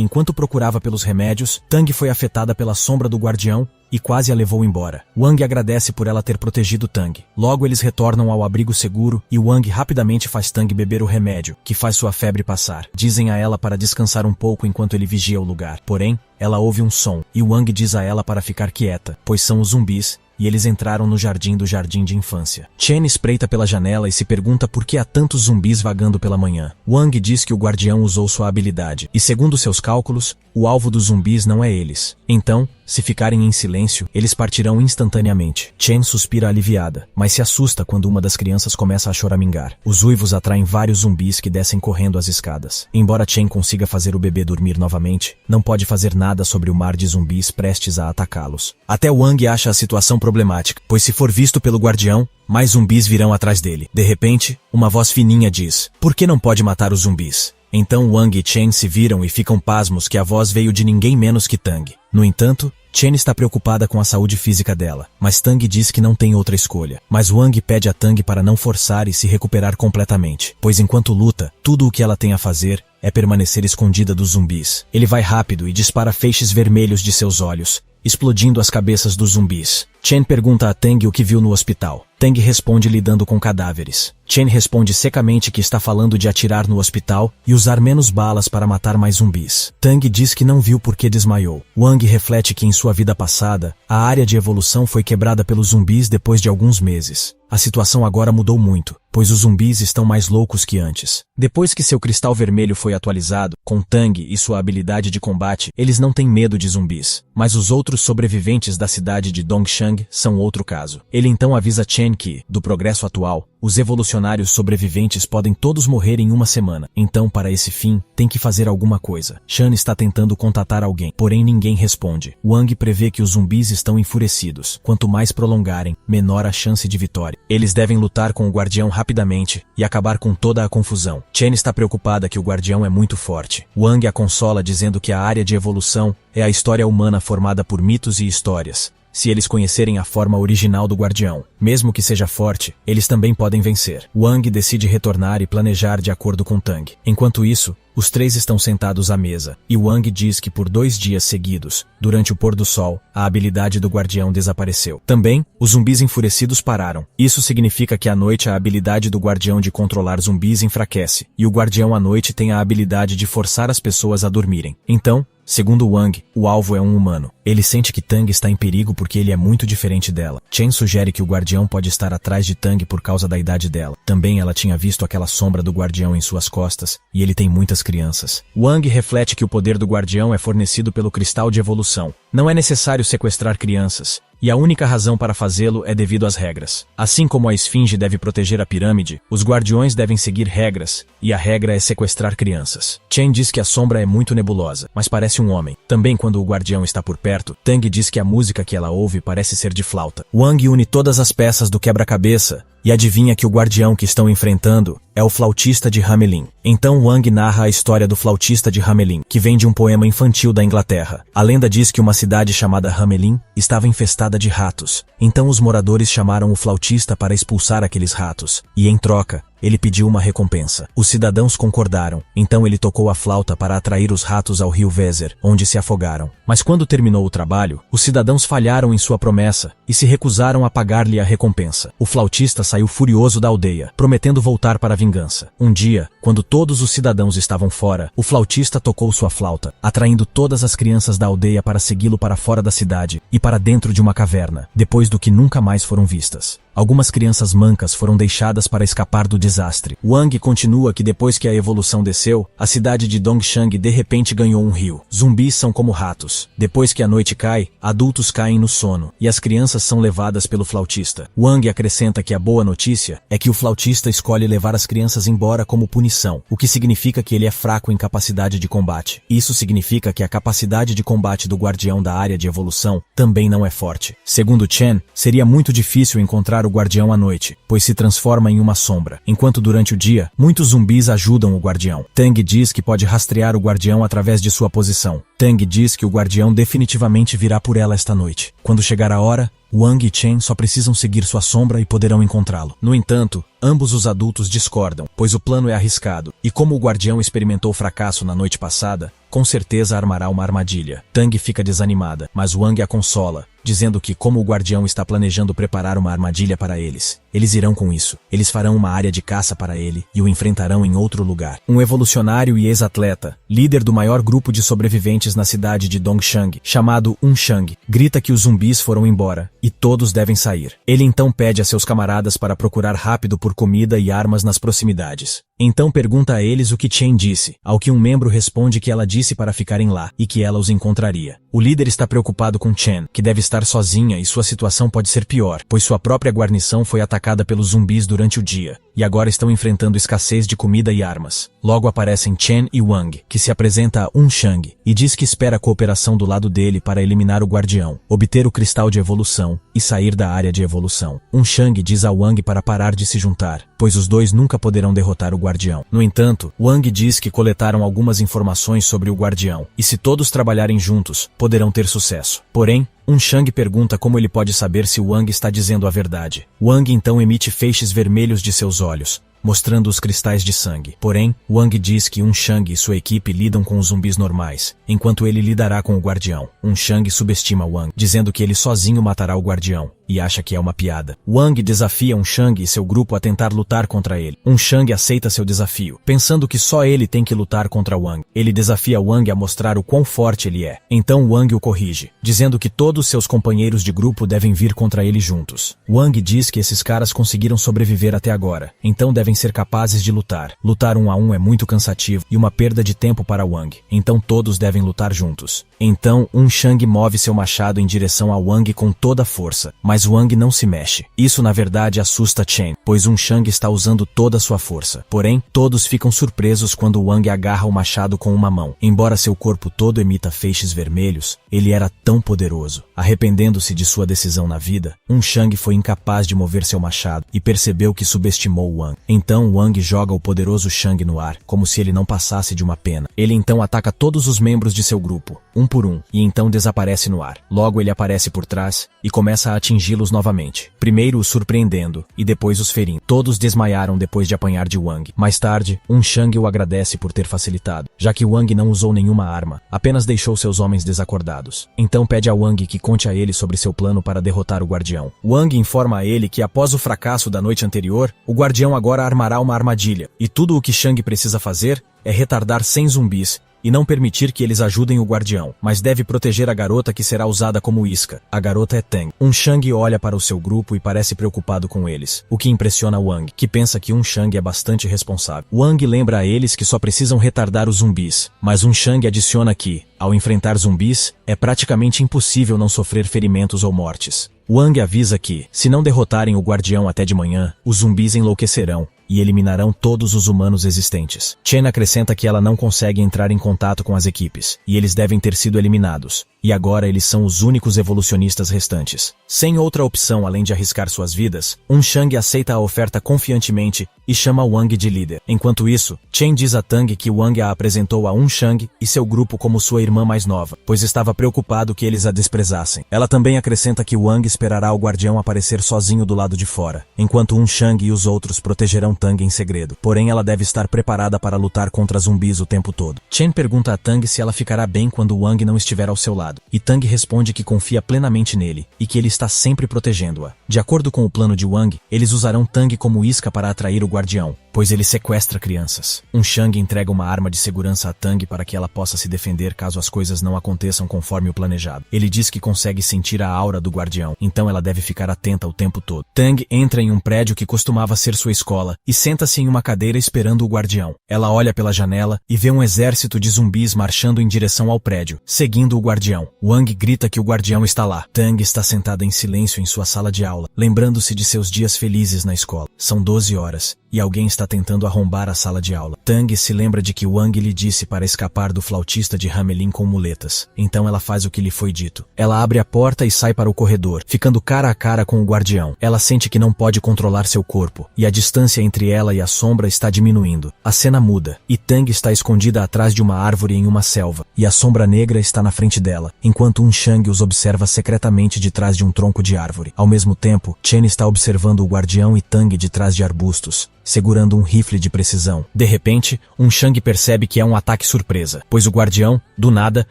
enquanto procurava pelos remédios, Tang foi afetada pela sombra do guardião e quase a levou embora. Wang agradece por ela ter protegido Tang. Logo eles retornam ao abrigo seguro e Wang rapidamente faz Tang beber o remédio, que faz sua febre passar. Dizem a ela para descansar um pouco enquanto ele vigia o lugar. Porém, ela ouve um som, e Wang diz a ela para ficar quieta, pois são os zumbis, e eles entraram no jardim do jardim de infância. Chen espreita pela janela e se pergunta por que há tantos zumbis vagando pela manhã. Wang diz que o guardião usou sua habilidade, e segundo seus cálculos, o alvo dos zumbis não é eles. Então, se ficarem em silêncio, eles partirão instantaneamente. Chen suspira aliviada, mas se assusta quando uma das crianças começa a choramingar. Os uivos atraem vários zumbis que descem correndo as escadas. Embora Chen consiga fazer o bebê dormir novamente, não pode fazer nada sobre o mar de zumbis prestes a atacá-los. Até Wang acha a situação problemática, pois se for visto pelo guardião, mais zumbis virão atrás dele. De repente, uma voz fininha diz: "Por que não pode matar os zumbis?" Então Wang e Chen se viram e ficam pasmos que a voz veio de ninguém menos que Tang. No entanto, Chen está preocupada com a saúde física dela, mas Tang diz que não tem outra escolha. Mas Wang pede a Tang para não forçar e se recuperar completamente, pois enquanto luta, tudo o que ela tem a fazer é permanecer escondida dos zumbis. Ele vai rápido e dispara feixes vermelhos de seus olhos, explodindo as cabeças dos zumbis. Chen pergunta a Tang o que viu no hospital. Tang responde lidando com cadáveres. Chen responde secamente que está falando de atirar no hospital e usar menos balas para matar mais zumbis. Tang diz que não viu porque desmaiou. Wang reflete que em sua vida passada, a área de evolução foi quebrada pelos zumbis depois de alguns meses. A situação agora mudou muito, pois os zumbis estão mais loucos que antes. Depois que seu cristal vermelho foi atualizado, com Tang e sua habilidade de combate, eles não têm medo de zumbis. Mas os outros sobreviventes da cidade de Dongshang são outro caso. Ele então avisa Chen que, do progresso atual, os evolucionários sobreviventes podem todos morrer em uma semana. Então, para esse fim, tem que fazer alguma coisa. Shan está tentando contatar alguém, porém ninguém responde. Wang prevê que os zumbis estão enfurecidos. Quanto mais prolongarem, menor a chance de vitória. Eles devem lutar com o guardião rapidamente e acabar com toda a confusão. Chen está preocupada que o guardião é muito forte. Wang a consola dizendo que a área de evolução é a história humana formada por mitos e histórias. se eles conhecerem a forma original do guardião. Mesmo que seja forte, eles também podem vencer. Wang decide retornar e planejar de acordo com Tang. Enquanto isso, os três estão sentados à mesa, e Wang diz que por 2 dias seguidos, durante o pôr do sol, a habilidade do guardião desapareceu. Também, os zumbis enfurecidos pararam. Isso significa que à noite a habilidade do guardião de controlar zumbis enfraquece, e o guardião à noite tem a habilidade de forçar as pessoas a dormirem. Então, segundo Wang, o alvo é um humano. Ele sente que Tang está em perigo porque ele é muito diferente dela. Chen sugere que o guardião pode estar atrás de Tang por causa da idade dela. Também ela tinha visto aquela sombra do guardião em suas costas, e ele tem muitas crianças. Wang reflete que o poder do guardião é fornecido pelo cristal de evolução. Não é necessário sequestrar crianças, e a única razão para fazê-lo é devido às regras. Assim como a esfinge deve proteger a pirâmide, os guardiões devem seguir regras, e a regra é sequestrar crianças. Chen diz que a sombra é muito nebulosa, mas parece um homem. Também quando o guardião está por perto, Tang diz que a música que ela ouve parece ser de flauta. Wang une todas as peças do quebra-cabeça, e adivinha que o guardião que estão enfrentando é o flautista de Hamelin. Então Wang narra a história do flautista de Hamelin, que vem de um poema infantil da Inglaterra. A lenda diz que uma cidade chamada Hamelin estava infestada de ratos. Então os moradores chamaram o flautista para expulsar aqueles ratos, e em troca, ele pediu uma recompensa. Os cidadãos concordaram, então ele tocou a flauta para atrair os ratos ao rio Weser, onde se afogaram. Mas quando terminou o trabalho, os cidadãos falharam em sua promessa e se recusaram a pagar-lhe a recompensa. O flautista saiu furioso da aldeia, prometendo voltar para a vingança. Um dia, quando todos os cidadãos estavam fora, o flautista tocou sua flauta, atraindo todas as crianças da aldeia para segui-lo para fora da cidade e para dentro de uma caverna, depois do que nunca mais foram vistas. Algumas crianças mancas foram deixadas para escapar do desastre. Wang continua que depois que a evolução desceu, a cidade de Dongshang de repente ganhou um rio. Zumbis são como ratos. Depois que a noite cai, adultos caem no sono, e as crianças são levadas pelo flautista. Wang acrescenta que a boa notícia é que o flautista escolhe levar as crianças embora como punição, o que significa que ele é fraco em capacidade de combate. Isso significa que a capacidade de combate do guardião da área de evolução também não é forte. Segundo Chen, seria muito difícil encontrar o guardião à noite, pois se transforma em uma sombra, enquanto durante o dia, muitos zumbis ajudam o guardião. Tang diz que pode rastrear o guardião através de sua posição. Tang diz que o guardião definitivamente virá por ela esta noite. Quando chegar a hora, Wang e Chen só precisam seguir sua sombra e poderão encontrá-lo. No entanto, ambos os adultos discordam, pois o plano é arriscado, e como o guardião experimentou fracasso na noite passada, com certeza armará uma armadilha. Tang fica desanimada, mas Wang a consola, dizendo que como o guardião está planejando preparar uma armadilha para eles irão com isso. Eles farão uma área de caça para ele e o enfrentarão em outro lugar. Um evolucionário e ex-atleta, líder do maior grupo de sobreviventes na cidade de Dongshang, chamado Unshang, grita que os zumbis foram embora e todos devem sair. Ele então pede a seus camaradas para procurar rápido por comida e armas nas proximidades. Então pergunta a eles o que Chen disse, ao que um membro responde que ela disse para ficarem lá e que ela os encontraria. O líder está preocupado com Chen, que deve estar sozinha e sua situação pode ser pior, pois sua própria guarnição foi atacada pelos zumbis durante o dia, e agora estão enfrentando escassez de comida e armas. Logo aparecem Chen e Wang, que se apresenta a Unshang, e diz que espera a cooperação do lado dele para eliminar o guardião, obter o cristal de evolução e sair da área de evolução. Unshang diz a Wang para parar de se juntar, pois os dois nunca poderão derrotar o guardião. No entanto, Wang diz que coletaram algumas informações sobre o guardião, e se todos trabalharem juntos, poderão ter sucesso. Porém, Unshang pergunta como ele pode saber se Wang está dizendo a verdade. Wang então emite feixes vermelhos de seus olhos, mostrando os cristais de sangue. Porém, Wang diz que Unshang e sua equipe lidam com os zumbis normais, enquanto ele lidará com o guardião. Unshang subestima Wang, dizendo que ele sozinho matará o guardião, e acha que é uma piada. Wang desafia Unshang e seu grupo a tentar lutar contra ele. Unshang aceita seu desafio, pensando que só ele tem que lutar contra Wang. Ele desafia Wang a mostrar o quão forte ele é. Então Wang o corrige, dizendo que todos seus companheiros de grupo devem vir contra ele juntos. Wang diz que esses caras conseguiram sobreviver até agora, então devem ser capazes de lutar. Lutar 1 a 1 é muito cansativo e uma perda de tempo para Wang, então todos devem lutar juntos. Então Unshang move seu machado em direção a Wang com toda a força, mas mas Wang não se mexe. Isso na verdade assusta Chen, pois Shang está usando toda a sua força. Porém, todos ficam surpresos quando Wang agarra o machado com uma mão. Embora seu corpo todo emita feixes vermelhos, ele era tão poderoso. Arrependendo-se de sua decisão na vida, Shang foi incapaz de mover seu machado e percebeu que subestimou Wang. Então Wang joga o poderoso Shang no ar, como se ele não passasse de uma pena. Ele então ataca todos os membros de seu grupo, um por um, e então desaparece no ar. Logo ele aparece por trás e começa a atingi-los novamente. Primeiro os surpreendendo e depois os ferindo. Todos desmaiaram depois de apanhar de Wang. Mais tarde, Shang o agradece por ter facilitado, já que Wang não usou nenhuma arma, apenas deixou seus homens desacordados. Então pede a Wang que conte a ele sobre seu plano para derrotar o guardião. Wang informa a ele que após o fracasso da noite anterior, o guardião agora armará uma armadilha, e tudo o que Shang precisa fazer é retardar 100 zumbis e não permitir que eles ajudem o guardião, mas deve proteger a garota que será usada como isca. A garota é Tang. Shang olha para o seu grupo e parece preocupado com eles, o que impressiona Wang, que pensa que Shang é bastante responsável. Wang lembra a eles que só precisam retardar os zumbis, mas Shang adiciona que, ao enfrentar zumbis, é praticamente impossível não sofrer ferimentos ou mortes. Wang avisa que, se não derrotarem o guardião até de manhã, os zumbis enlouquecerão e eliminarão todos os humanos existentes. Chen acrescenta que ela não consegue entrar em contato com as equipes, e eles devem ter sido eliminados, e agora eles são os únicos evolucionistas restantes. Sem outra opção além de arriscar suas vidas, Shang aceita a oferta confiantemente e chama Wang de líder. Enquanto isso, Chen diz a Tang que Wang a apresentou a Shang e seu grupo como sua irmã mais nova, pois estava preocupado que eles a desprezassem. Ela também acrescenta que Wang esperará o guardião aparecer sozinho do lado de fora, enquanto Shang e os outros protegerão Tang em segredo. Porém, ela deve estar preparada para lutar contra zumbis o tempo todo. Chen pergunta a Tang se ela ficará bem quando Wang não estiver ao seu lado, e Tang responde que confia plenamente nele e que ele está sempre protegendo-a. De acordo com o plano de Wang, eles usarão Tang como isca para atrair o guardião, pois ele sequestra crianças. Shang entrega uma arma de segurança a Tang para que ela possa se defender caso as coisas não aconteçam conforme o planejado. Ele diz que consegue sentir a aura do guardião, então ela deve ficar atenta o tempo todo. Tang entra em um prédio que costumava ser sua escola e senta-se em uma cadeira esperando o guardião. Ela olha pela janela e vê um exército de zumbis marchando em direção ao prédio, seguindo o guardião. Wang grita que o guardião está lá. Tang está sentada em silêncio em sua sala de aula, lembrando-se de seus dias felizes na escola. São 12 horas. E alguém está tentando arrombar a sala de aula. Tang se lembra de que Wang lhe disse para escapar do flautista de Hamelin com muletas. Então ela faz o que lhe foi dito. Ela abre a porta e sai para o corredor, ficando cara a cara com o guardião. Ela sente que não pode controlar seu corpo, e a distância entre ela e a sombra está diminuindo. A cena muda, e Tang está escondida atrás de uma árvore em uma selva, e a sombra negra está na frente dela, enquanto Shang os observa secretamente de trás de um tronco de árvore. Ao mesmo tempo, Chen está observando o guardião e Tang de trás de arbustos, segurando um rifle de precisão. De repente, Shang percebe que é um ataque surpresa, pois o guardião, do nada,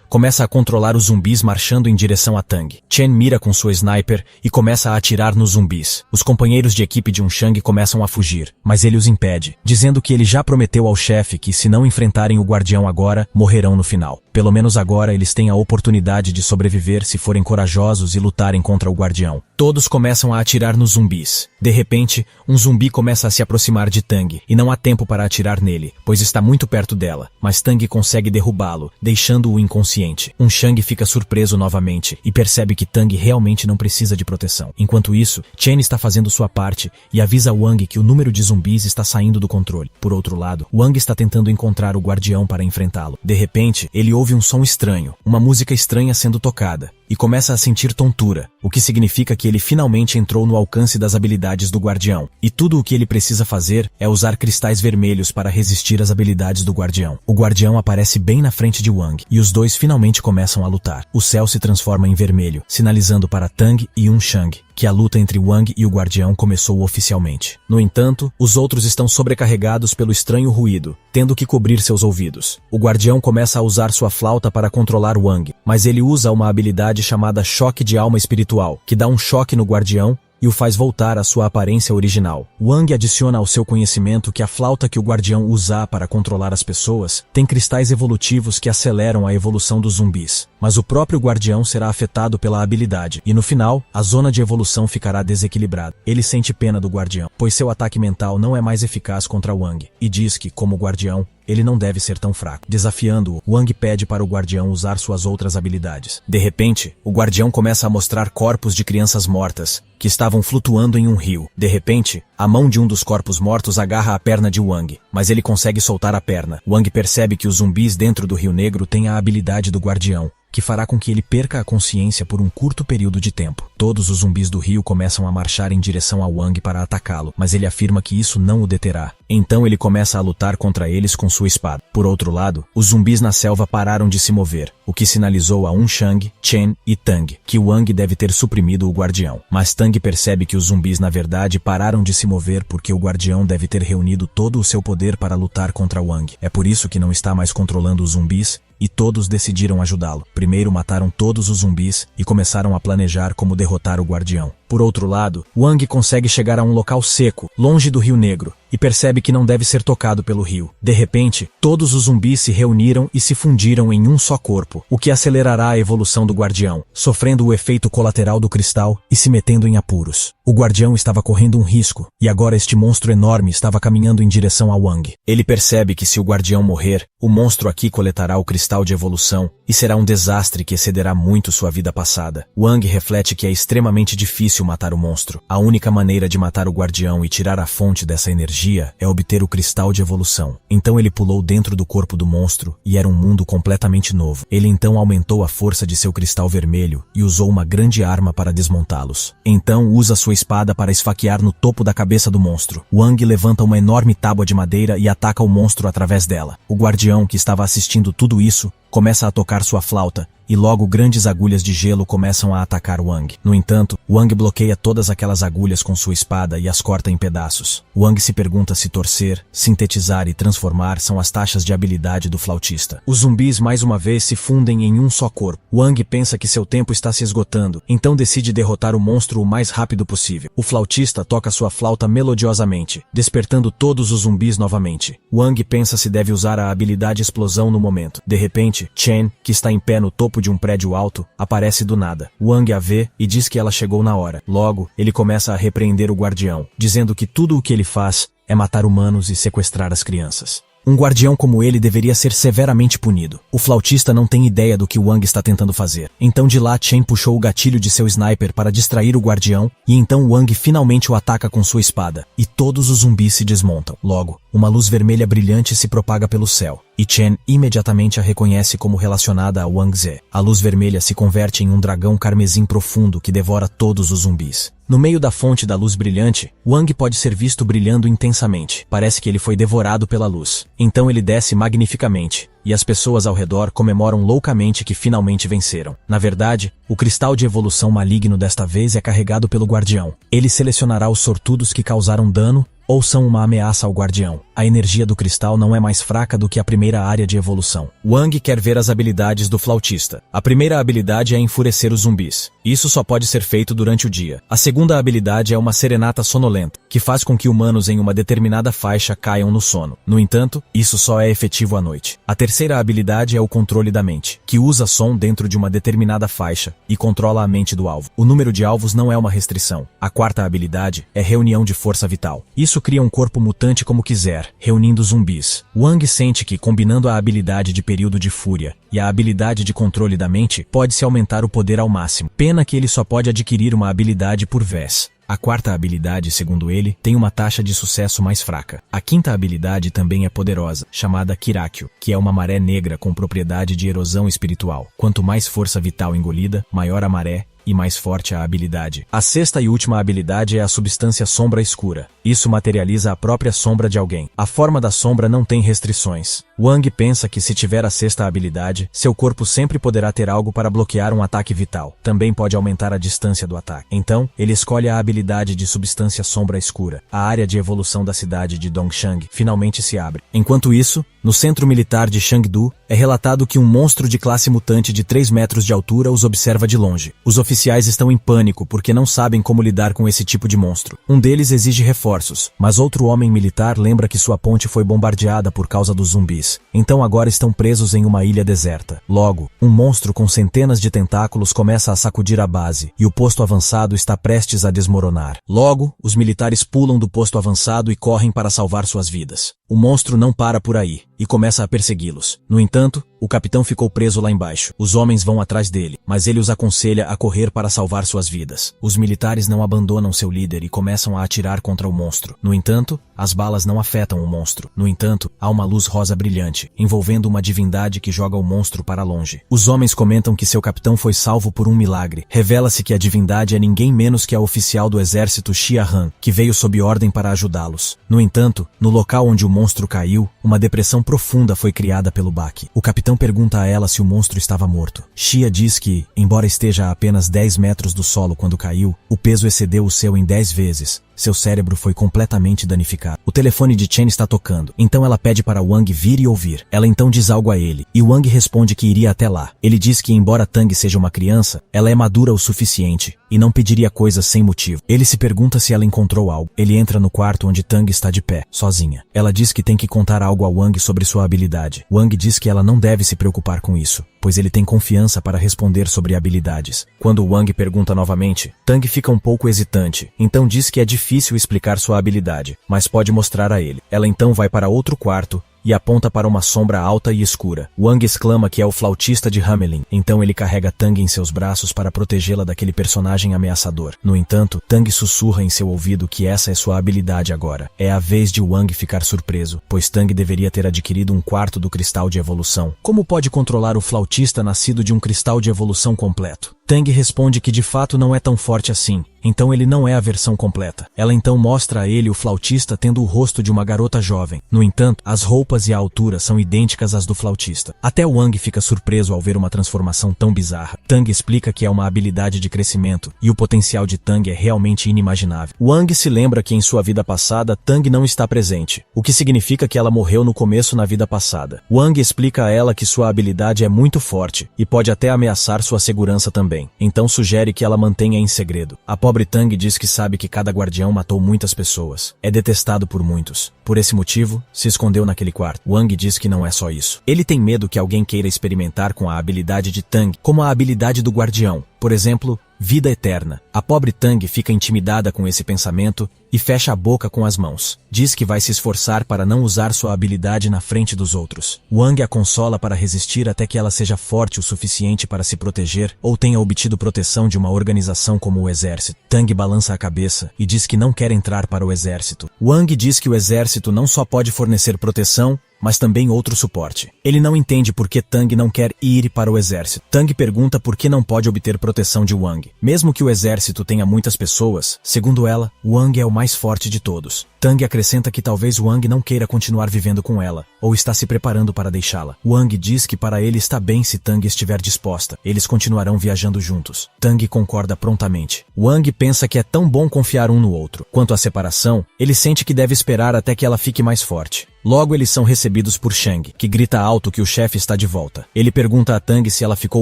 começa a controlar os zumbis marchando em direção a Tang. Chen mira com sua sniper e começa a atirar nos zumbis. Os companheiros de equipe de Shang começam a fugir, mas ele os impede, dizendo que ele já prometeu ao chefe que se não enfrentarem o guardião agora, morrerão no final. Pelo menos agora eles têm a oportunidade de sobreviver se forem corajosos e lutarem contra o guardião. Todos começam a atirar nos zumbis. De repente, um zumbi começa a se aproximar de Tang, e não há tempo para atirar nele, pois está muito perto dela, mas Tang consegue derrubá-lo, deixando-o inconsciente. Shang fica surpreso novamente, e percebe que Tang realmente não precisa de proteção. Enquanto isso, Chen está fazendo sua parte, e avisa Wang que o número de zumbis está saindo do controle. Por outro lado, Wang está tentando encontrar o guardião para enfrentá-lo. De repente, ele ouve um som estranho, uma música estranha sendo tocada, e começa a sentir tontura, o que significa que ele finalmente entrou no alcance das habilidades do guardião, e tudo o que ele precisa fazer é usar cristais vermelhos para resistir às habilidades do guardião. O guardião aparece bem na frente de Wang, e os dois finalmente começam a lutar. O céu se transforma em vermelho, sinalizando para Tang e Shang que a luta entre Wang e o guardião começou oficialmente. No entanto, os outros estão sobrecarregados pelo estranho ruído, tendo que cobrir seus ouvidos. O guardião começa a usar sua flauta para controlar Wang, mas ele usa uma habilidade chamada choque de alma espiritual, que dá um choque no guardião e o faz voltar à sua aparência original. Wang adiciona ao seu conhecimento que a flauta que o guardião usa para controlar as pessoas tem cristais evolutivos que aceleram a evolução dos zumbis, mas o próprio guardião será afetado pela habilidade, e no final, a zona de evolução ficará desequilibrada. Ele sente pena do guardião, pois seu ataque mental não é mais eficaz contra Wang, e diz que, como guardião, ele não deve ser tão fraco. Desafiando-o, Wang pede para o guardião usar suas outras habilidades. De repente, o guardião começa a mostrar corpos de crianças mortas, que estavam flutuando em um rio. De repente, a mão de um dos corpos mortos agarra a perna de Wang, mas ele consegue soltar a perna. Wang percebe que os zumbis dentro do Rio Negro têm a habilidade do guardião, que fará com que ele perca a consciência por um curto período de tempo. Todos os zumbis do rio começam a marchar em direção a Wang para atacá-lo, mas ele afirma que isso não o deterá. Então ele começa a lutar contra eles com sua espada. Por outro lado, os zumbis na selva pararam de se mover, o que sinalizou a Shang, Chen e Tang que Wang deve ter suprimido o guardião. Mas Tang percebe que os zumbis na verdade pararam de se mover porque o guardião deve ter reunido todo o seu poder para lutar contra Wang. É por isso que não está mais controlando os zumbis, e todos decidiram ajudá-lo. Primeiro mataram todos os zumbis e começaram a planejar como derrotar o guardião. Por outro lado, Wang consegue chegar a um local seco, longe do Rio Negro, e percebe que não deve ser tocado pelo rio. De repente, todos os zumbis se reuniram e se fundiram em um só corpo, o que acelerará a evolução do guardião, sofrendo o efeito colateral do cristal e se metendo em apuros. O guardião estava correndo um risco, e agora este monstro enorme estava caminhando em direção a Wang. Ele percebe que se o guardião morrer, o monstro aqui coletará o cristal de evolução, e será um desastre que excederá muito sua vida passada. Wang reflete que é extremamente difícil matar o monstro. A única maneira de matar o guardião e tirar a fonte dessa energia é obter o cristal de evolução. Então ele pulou dentro do corpo do monstro e era um mundo completamente novo. Ele então aumentou a força de seu cristal vermelho e usou uma grande arma para desmontá-los. Então usa sua espada para esfaquear no topo da cabeça do monstro. Wang levanta uma enorme tábua de madeira e ataca o monstro através dela. O guardião, que estava assistindo tudo isso, começa a tocar sua flauta, e logo grandes agulhas de gelo começam a atacar Wang. No entanto, Wang bloqueia todas aquelas agulhas com sua espada e as corta em pedaços. Wang se pergunta se torcer, sintetizar e transformar são as taxas de habilidade do flautista. Os zumbis mais uma vez se fundem em um só corpo. Wang pensa que seu tempo está se esgotando, então decide derrotar o monstro o mais rápido possível. O flautista toca sua flauta melodiosamente, despertando todos os zumbis novamente. Wang pensa se deve usar a habilidade explosão no momento. De repente, Chen, que está em pé no topo de um prédio alto, aparece do nada. Wang a vê e diz que ela chegou na hora. Logo, ele começa a repreender o guardião, dizendo que tudo o que ele faz é matar humanos e sequestrar as crianças. Um guardião como ele deveria ser severamente punido. O flautista não tem ideia do que Wang está tentando fazer. Então de lá Chen puxou o gatilho de seu sniper para distrair o guardião e então Wang finalmente o ataca com sua espada. E todos os zumbis se desmontam. Logo, uma luz vermelha brilhante se propaga pelo céu. E Chen imediatamente a reconhece como relacionada a Wang Ze. A luz vermelha se converte em um dragão carmesim profundo que devora todos os zumbis. No meio da fonte da luz brilhante, Wang pode ser visto brilhando intensamente. Parece que ele foi devorado pela luz. Então ele desce magnificamente, e as pessoas ao redor comemoram loucamente que finalmente venceram. Na verdade, o cristal de evolução maligno desta vez é carregado pelo guardião. Ele selecionará os sortudos que causaram dano ou são uma ameaça ao guardião. A energia do cristal não é mais fraca do que a primeira área de evolução. Wang quer ver as habilidades do flautista. A primeira habilidade é enfurecer os zumbis. Isso só pode ser feito durante o dia. A segunda habilidade é uma serenata sonolenta, que faz com que humanos em uma determinada faixa caiam no sono. No entanto, isso só é efetivo à noite. A terceira habilidade é o controle da mente, que usa som dentro de uma determinada faixa e controla a mente do alvo. O número de alvos não é uma restrição. A quarta habilidade é reunião de força vital. Isso cria um corpo mutante como quiser, reunindo zumbis. Wang sente que, combinando a habilidade de período de fúria e a habilidade de controle da mente, pode-se aumentar o poder ao máximo. Pena que ele só pode adquirir uma habilidade por vez. A quarta habilidade, segundo ele, tem uma taxa de sucesso mais fraca. A quinta habilidade também é poderosa, chamada Kirakyo, que é uma maré negra com propriedade de erosão espiritual. Quanto mais força vital engolida, maior a maré e mais forte a habilidade. A sexta e última habilidade é a substância sombra escura. Isso materializa a própria sombra de alguém. A forma da sombra não tem restrições. Wang pensa que se tiver a sexta habilidade, seu corpo sempre poderá ter algo para bloquear um ataque vital. Também pode aumentar a distância do ataque. Então, ele escolhe a habilidade de substância sombra escura. A área de evolução da cidade de Dongshang finalmente se abre. Enquanto isso, no centro militar de Chengdu, é relatado que um monstro de classe mutante de 3 metros de altura os observa de longe. Os oficiais estão em pânico porque não sabem como lidar com esse tipo de monstro. Um deles exige reforços, mas outro homem militar lembra que sua ponte foi bombardeada por causa dos zumbis. Então agora estão presos em uma ilha deserta. Logo, um monstro com centenas de tentáculos começa a sacudir a base, e o posto avançado está prestes a desmoronar. Logo, os militares pulam do posto avançado e correm para salvar suas vidas. O monstro não para por aí. e começa a persegui-los. No entanto, o capitão ficou preso lá embaixo. Os homens vão atrás dele, mas ele os aconselha a correr para salvar suas vidas. Os militares não abandonam seu líder e começam a atirar contra o monstro. No entanto, as balas não afetam o monstro. No entanto, há uma luz rosa brilhante, envolvendo uma divindade que joga o monstro para longe. Os homens comentam que seu capitão foi salvo por um milagre. Revela-se que a divindade é ninguém menos que a oficial do exército Xia Han, que veio sob ordem para ajudá-los. No entanto, no local onde o monstro caiu, uma depressão profunda foi criada pelo baque. O capitão pergunta a ela se o monstro estava morto. Xia diz que, embora esteja a apenas 10 metros do solo quando caiu, o peso excedeu o seu em 10 vezes. Seu cérebro foi completamente danificado. O telefone de Chen está tocando, então ela pede para Wang vir e ouvir. Ela então diz algo a ele, e Wang responde que iria até lá. Ele diz que embora Tang seja uma criança, ela é madura o suficiente e não pediria coisas sem motivo. Ele se pergunta se ela encontrou algo. Ele entra no quarto onde Tang está de pé, sozinha. Ela diz que tem que contar algo a Wang sobre sua habilidade. Wang diz que ela não deve se preocupar com isso, pois ele tem confiança para responder sobre habilidades. Quando Wang pergunta novamente, Tang fica um pouco hesitante, então diz que é difícil explicar sua habilidade, mas pode mostrar a ele. Ela então vai para outro quarto e aponta para uma sombra alta e escura. Wang exclama que é o flautista de Hamelin, então ele carrega Tang em seus braços para protegê-la daquele personagem ameaçador. No entanto, Tang sussurra em seu ouvido que essa é sua habilidade agora. É a vez de Wang ficar surpreso, pois Tang deveria ter adquirido um quarto do cristal de evolução. Como pode controlar o flautista nascido de um cristal de evolução completo? Tang responde que de fato não é tão forte assim, então ele não é a versão completa. Ela então mostra a ele o flautista tendo o rosto de uma garota jovem. No entanto, as roupas e a altura são idênticas às do flautista. Até Wang fica surpreso ao ver uma transformação tão bizarra. Tang explica que é uma habilidade de crescimento, e o potencial de Tang é realmente inimaginável. Wang se lembra que em sua vida passada Tang não está presente, o que significa que ela morreu no começo na vida passada. Wang explica a ela que sua habilidade é muito forte, e pode até ameaçar sua segurança também. Então sugere que ela mantenha em segredo. A pobre Tang diz que sabe que cada guardião matou muitas pessoas. É detestado por muitos. Por esse motivo, se escondeu naquele quarto. Wang diz que não é só isso. Ele tem medo que alguém queira experimentar com a habilidade de Tang, como a habilidade do guardião. Por exemplo, vida eterna. A pobre Tang fica intimidada com esse pensamento e fecha a boca com as mãos. Diz que vai se esforçar para não usar sua habilidade na frente dos outros. Wang a consola para resistir até que ela seja forte o suficiente para se proteger ou tenha obtido proteção de uma organização como o exército. Tang balança a cabeça e diz que não quer entrar para o exército. Wang diz que o exército não só pode fornecer proteção, mas também outro suporte. Ele não entende por que Tang não quer ir para o exército. Tang pergunta por que não pode obter proteção de Wang. Mesmo que o exército tenha muitas pessoas, segundo ela, Wang é o mais forte de todos. Tang acrescenta que talvez Wang não queira continuar vivendo com ela, ou está se preparando para deixá-la. Wang diz que para ele está bem se Tang estiver disposta. Eles continuarão viajando juntos. Tang concorda prontamente. Wang pensa que é tão bom confiar um no outro. Quanto à separação, ele sente que deve esperar até que ela fique mais forte. Logo eles são recebidos por Shang, que grita alto que o chefe está de volta. Ele pergunta a Tang se ela ficou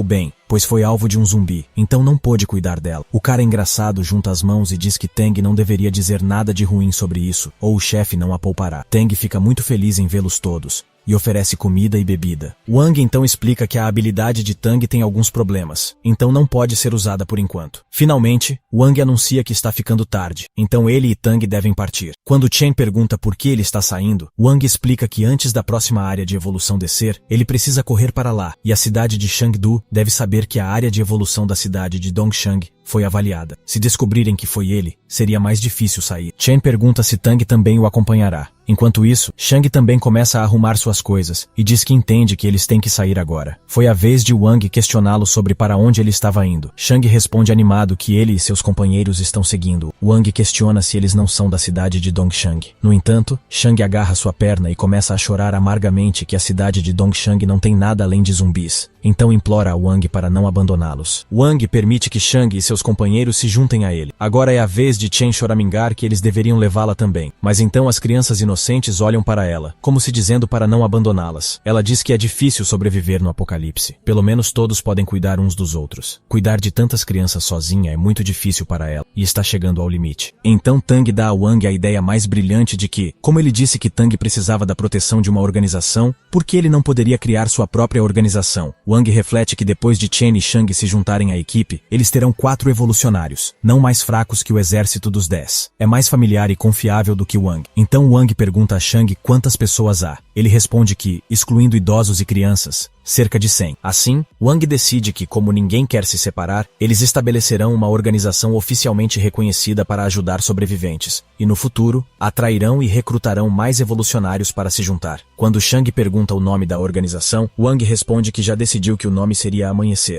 bem, pois foi alvo de um zumbi, então não pôde cuidar dela. O cara engraçado junta as mãos e diz que Tang não deveria dizer nada de ruim sobre isso, ou o chefe não a poupará. Tang fica muito feliz em vê-los todos e oferece comida e bebida. Wang então explica que a habilidade de Tang tem alguns problemas, então não pode ser usada por enquanto. Finalmente, Wang anuncia que está ficando tarde, então ele e Tang devem partir. Quando Chen pergunta por que ele está saindo, Wang explica que antes da próxima área de evolução descer, ele precisa correr para lá, e a cidade de Chengdu deve saber que a área de evolução da cidade de Dongshang foi avaliada. Se descobrirem que foi ele, seria mais difícil sair. Chen pergunta se Tang também o acompanhará. Enquanto isso, Shang também começa a arrumar suas coisas e diz que entende que eles têm que sair agora. Foi a vez de Wang questioná-lo sobre para onde ele estava indo. Shang responde animado que ele e seus companheiros estão seguindo. Wang questiona se eles não são da cidade de Dongshang. No entanto, Shang agarra sua perna e começa a chorar amargamente que a cidade de Dongshang não tem nada além de zumbis. Então implora a Wang para não abandoná-los. Wang permite que Shang e seus companheiros se juntem a ele. Agora é a vez de Chen choramingar que eles deveriam levá-la também. Mas então as crianças inocentes olham para ela, como se dizendo para não abandoná-las. Ela diz que é difícil sobreviver no apocalipse. Pelo menos todos podem cuidar uns dos outros. Cuidar de tantas crianças sozinha é muito difícil para ela, e está chegando ao limite. Então Tang dá a Wang a ideia mais brilhante de que, como ele disse que Tang precisava da proteção de uma organização, por que ele não poderia criar sua própria organização? Wang reflete que depois de Chen e Shang se juntarem à equipe, eles terão 4 evolucionários, não mais fracos que o exército dos 10. É mais familiar e confiável do que Wang. Então Wang pergunta a Shang quantas pessoas há. Ele responde que, excluindo idosos e crianças, cerca de 100. Assim, Wang decide que, como ninguém quer se separar, eles estabelecerão uma organização oficialmente reconhecida para ajudar sobreviventes, e no futuro, atrairão e recrutarão mais evolucionários para se juntar. Quando Shang pergunta o nome da organização, Wang responde que já decidiu que o nome seria Amanhecer.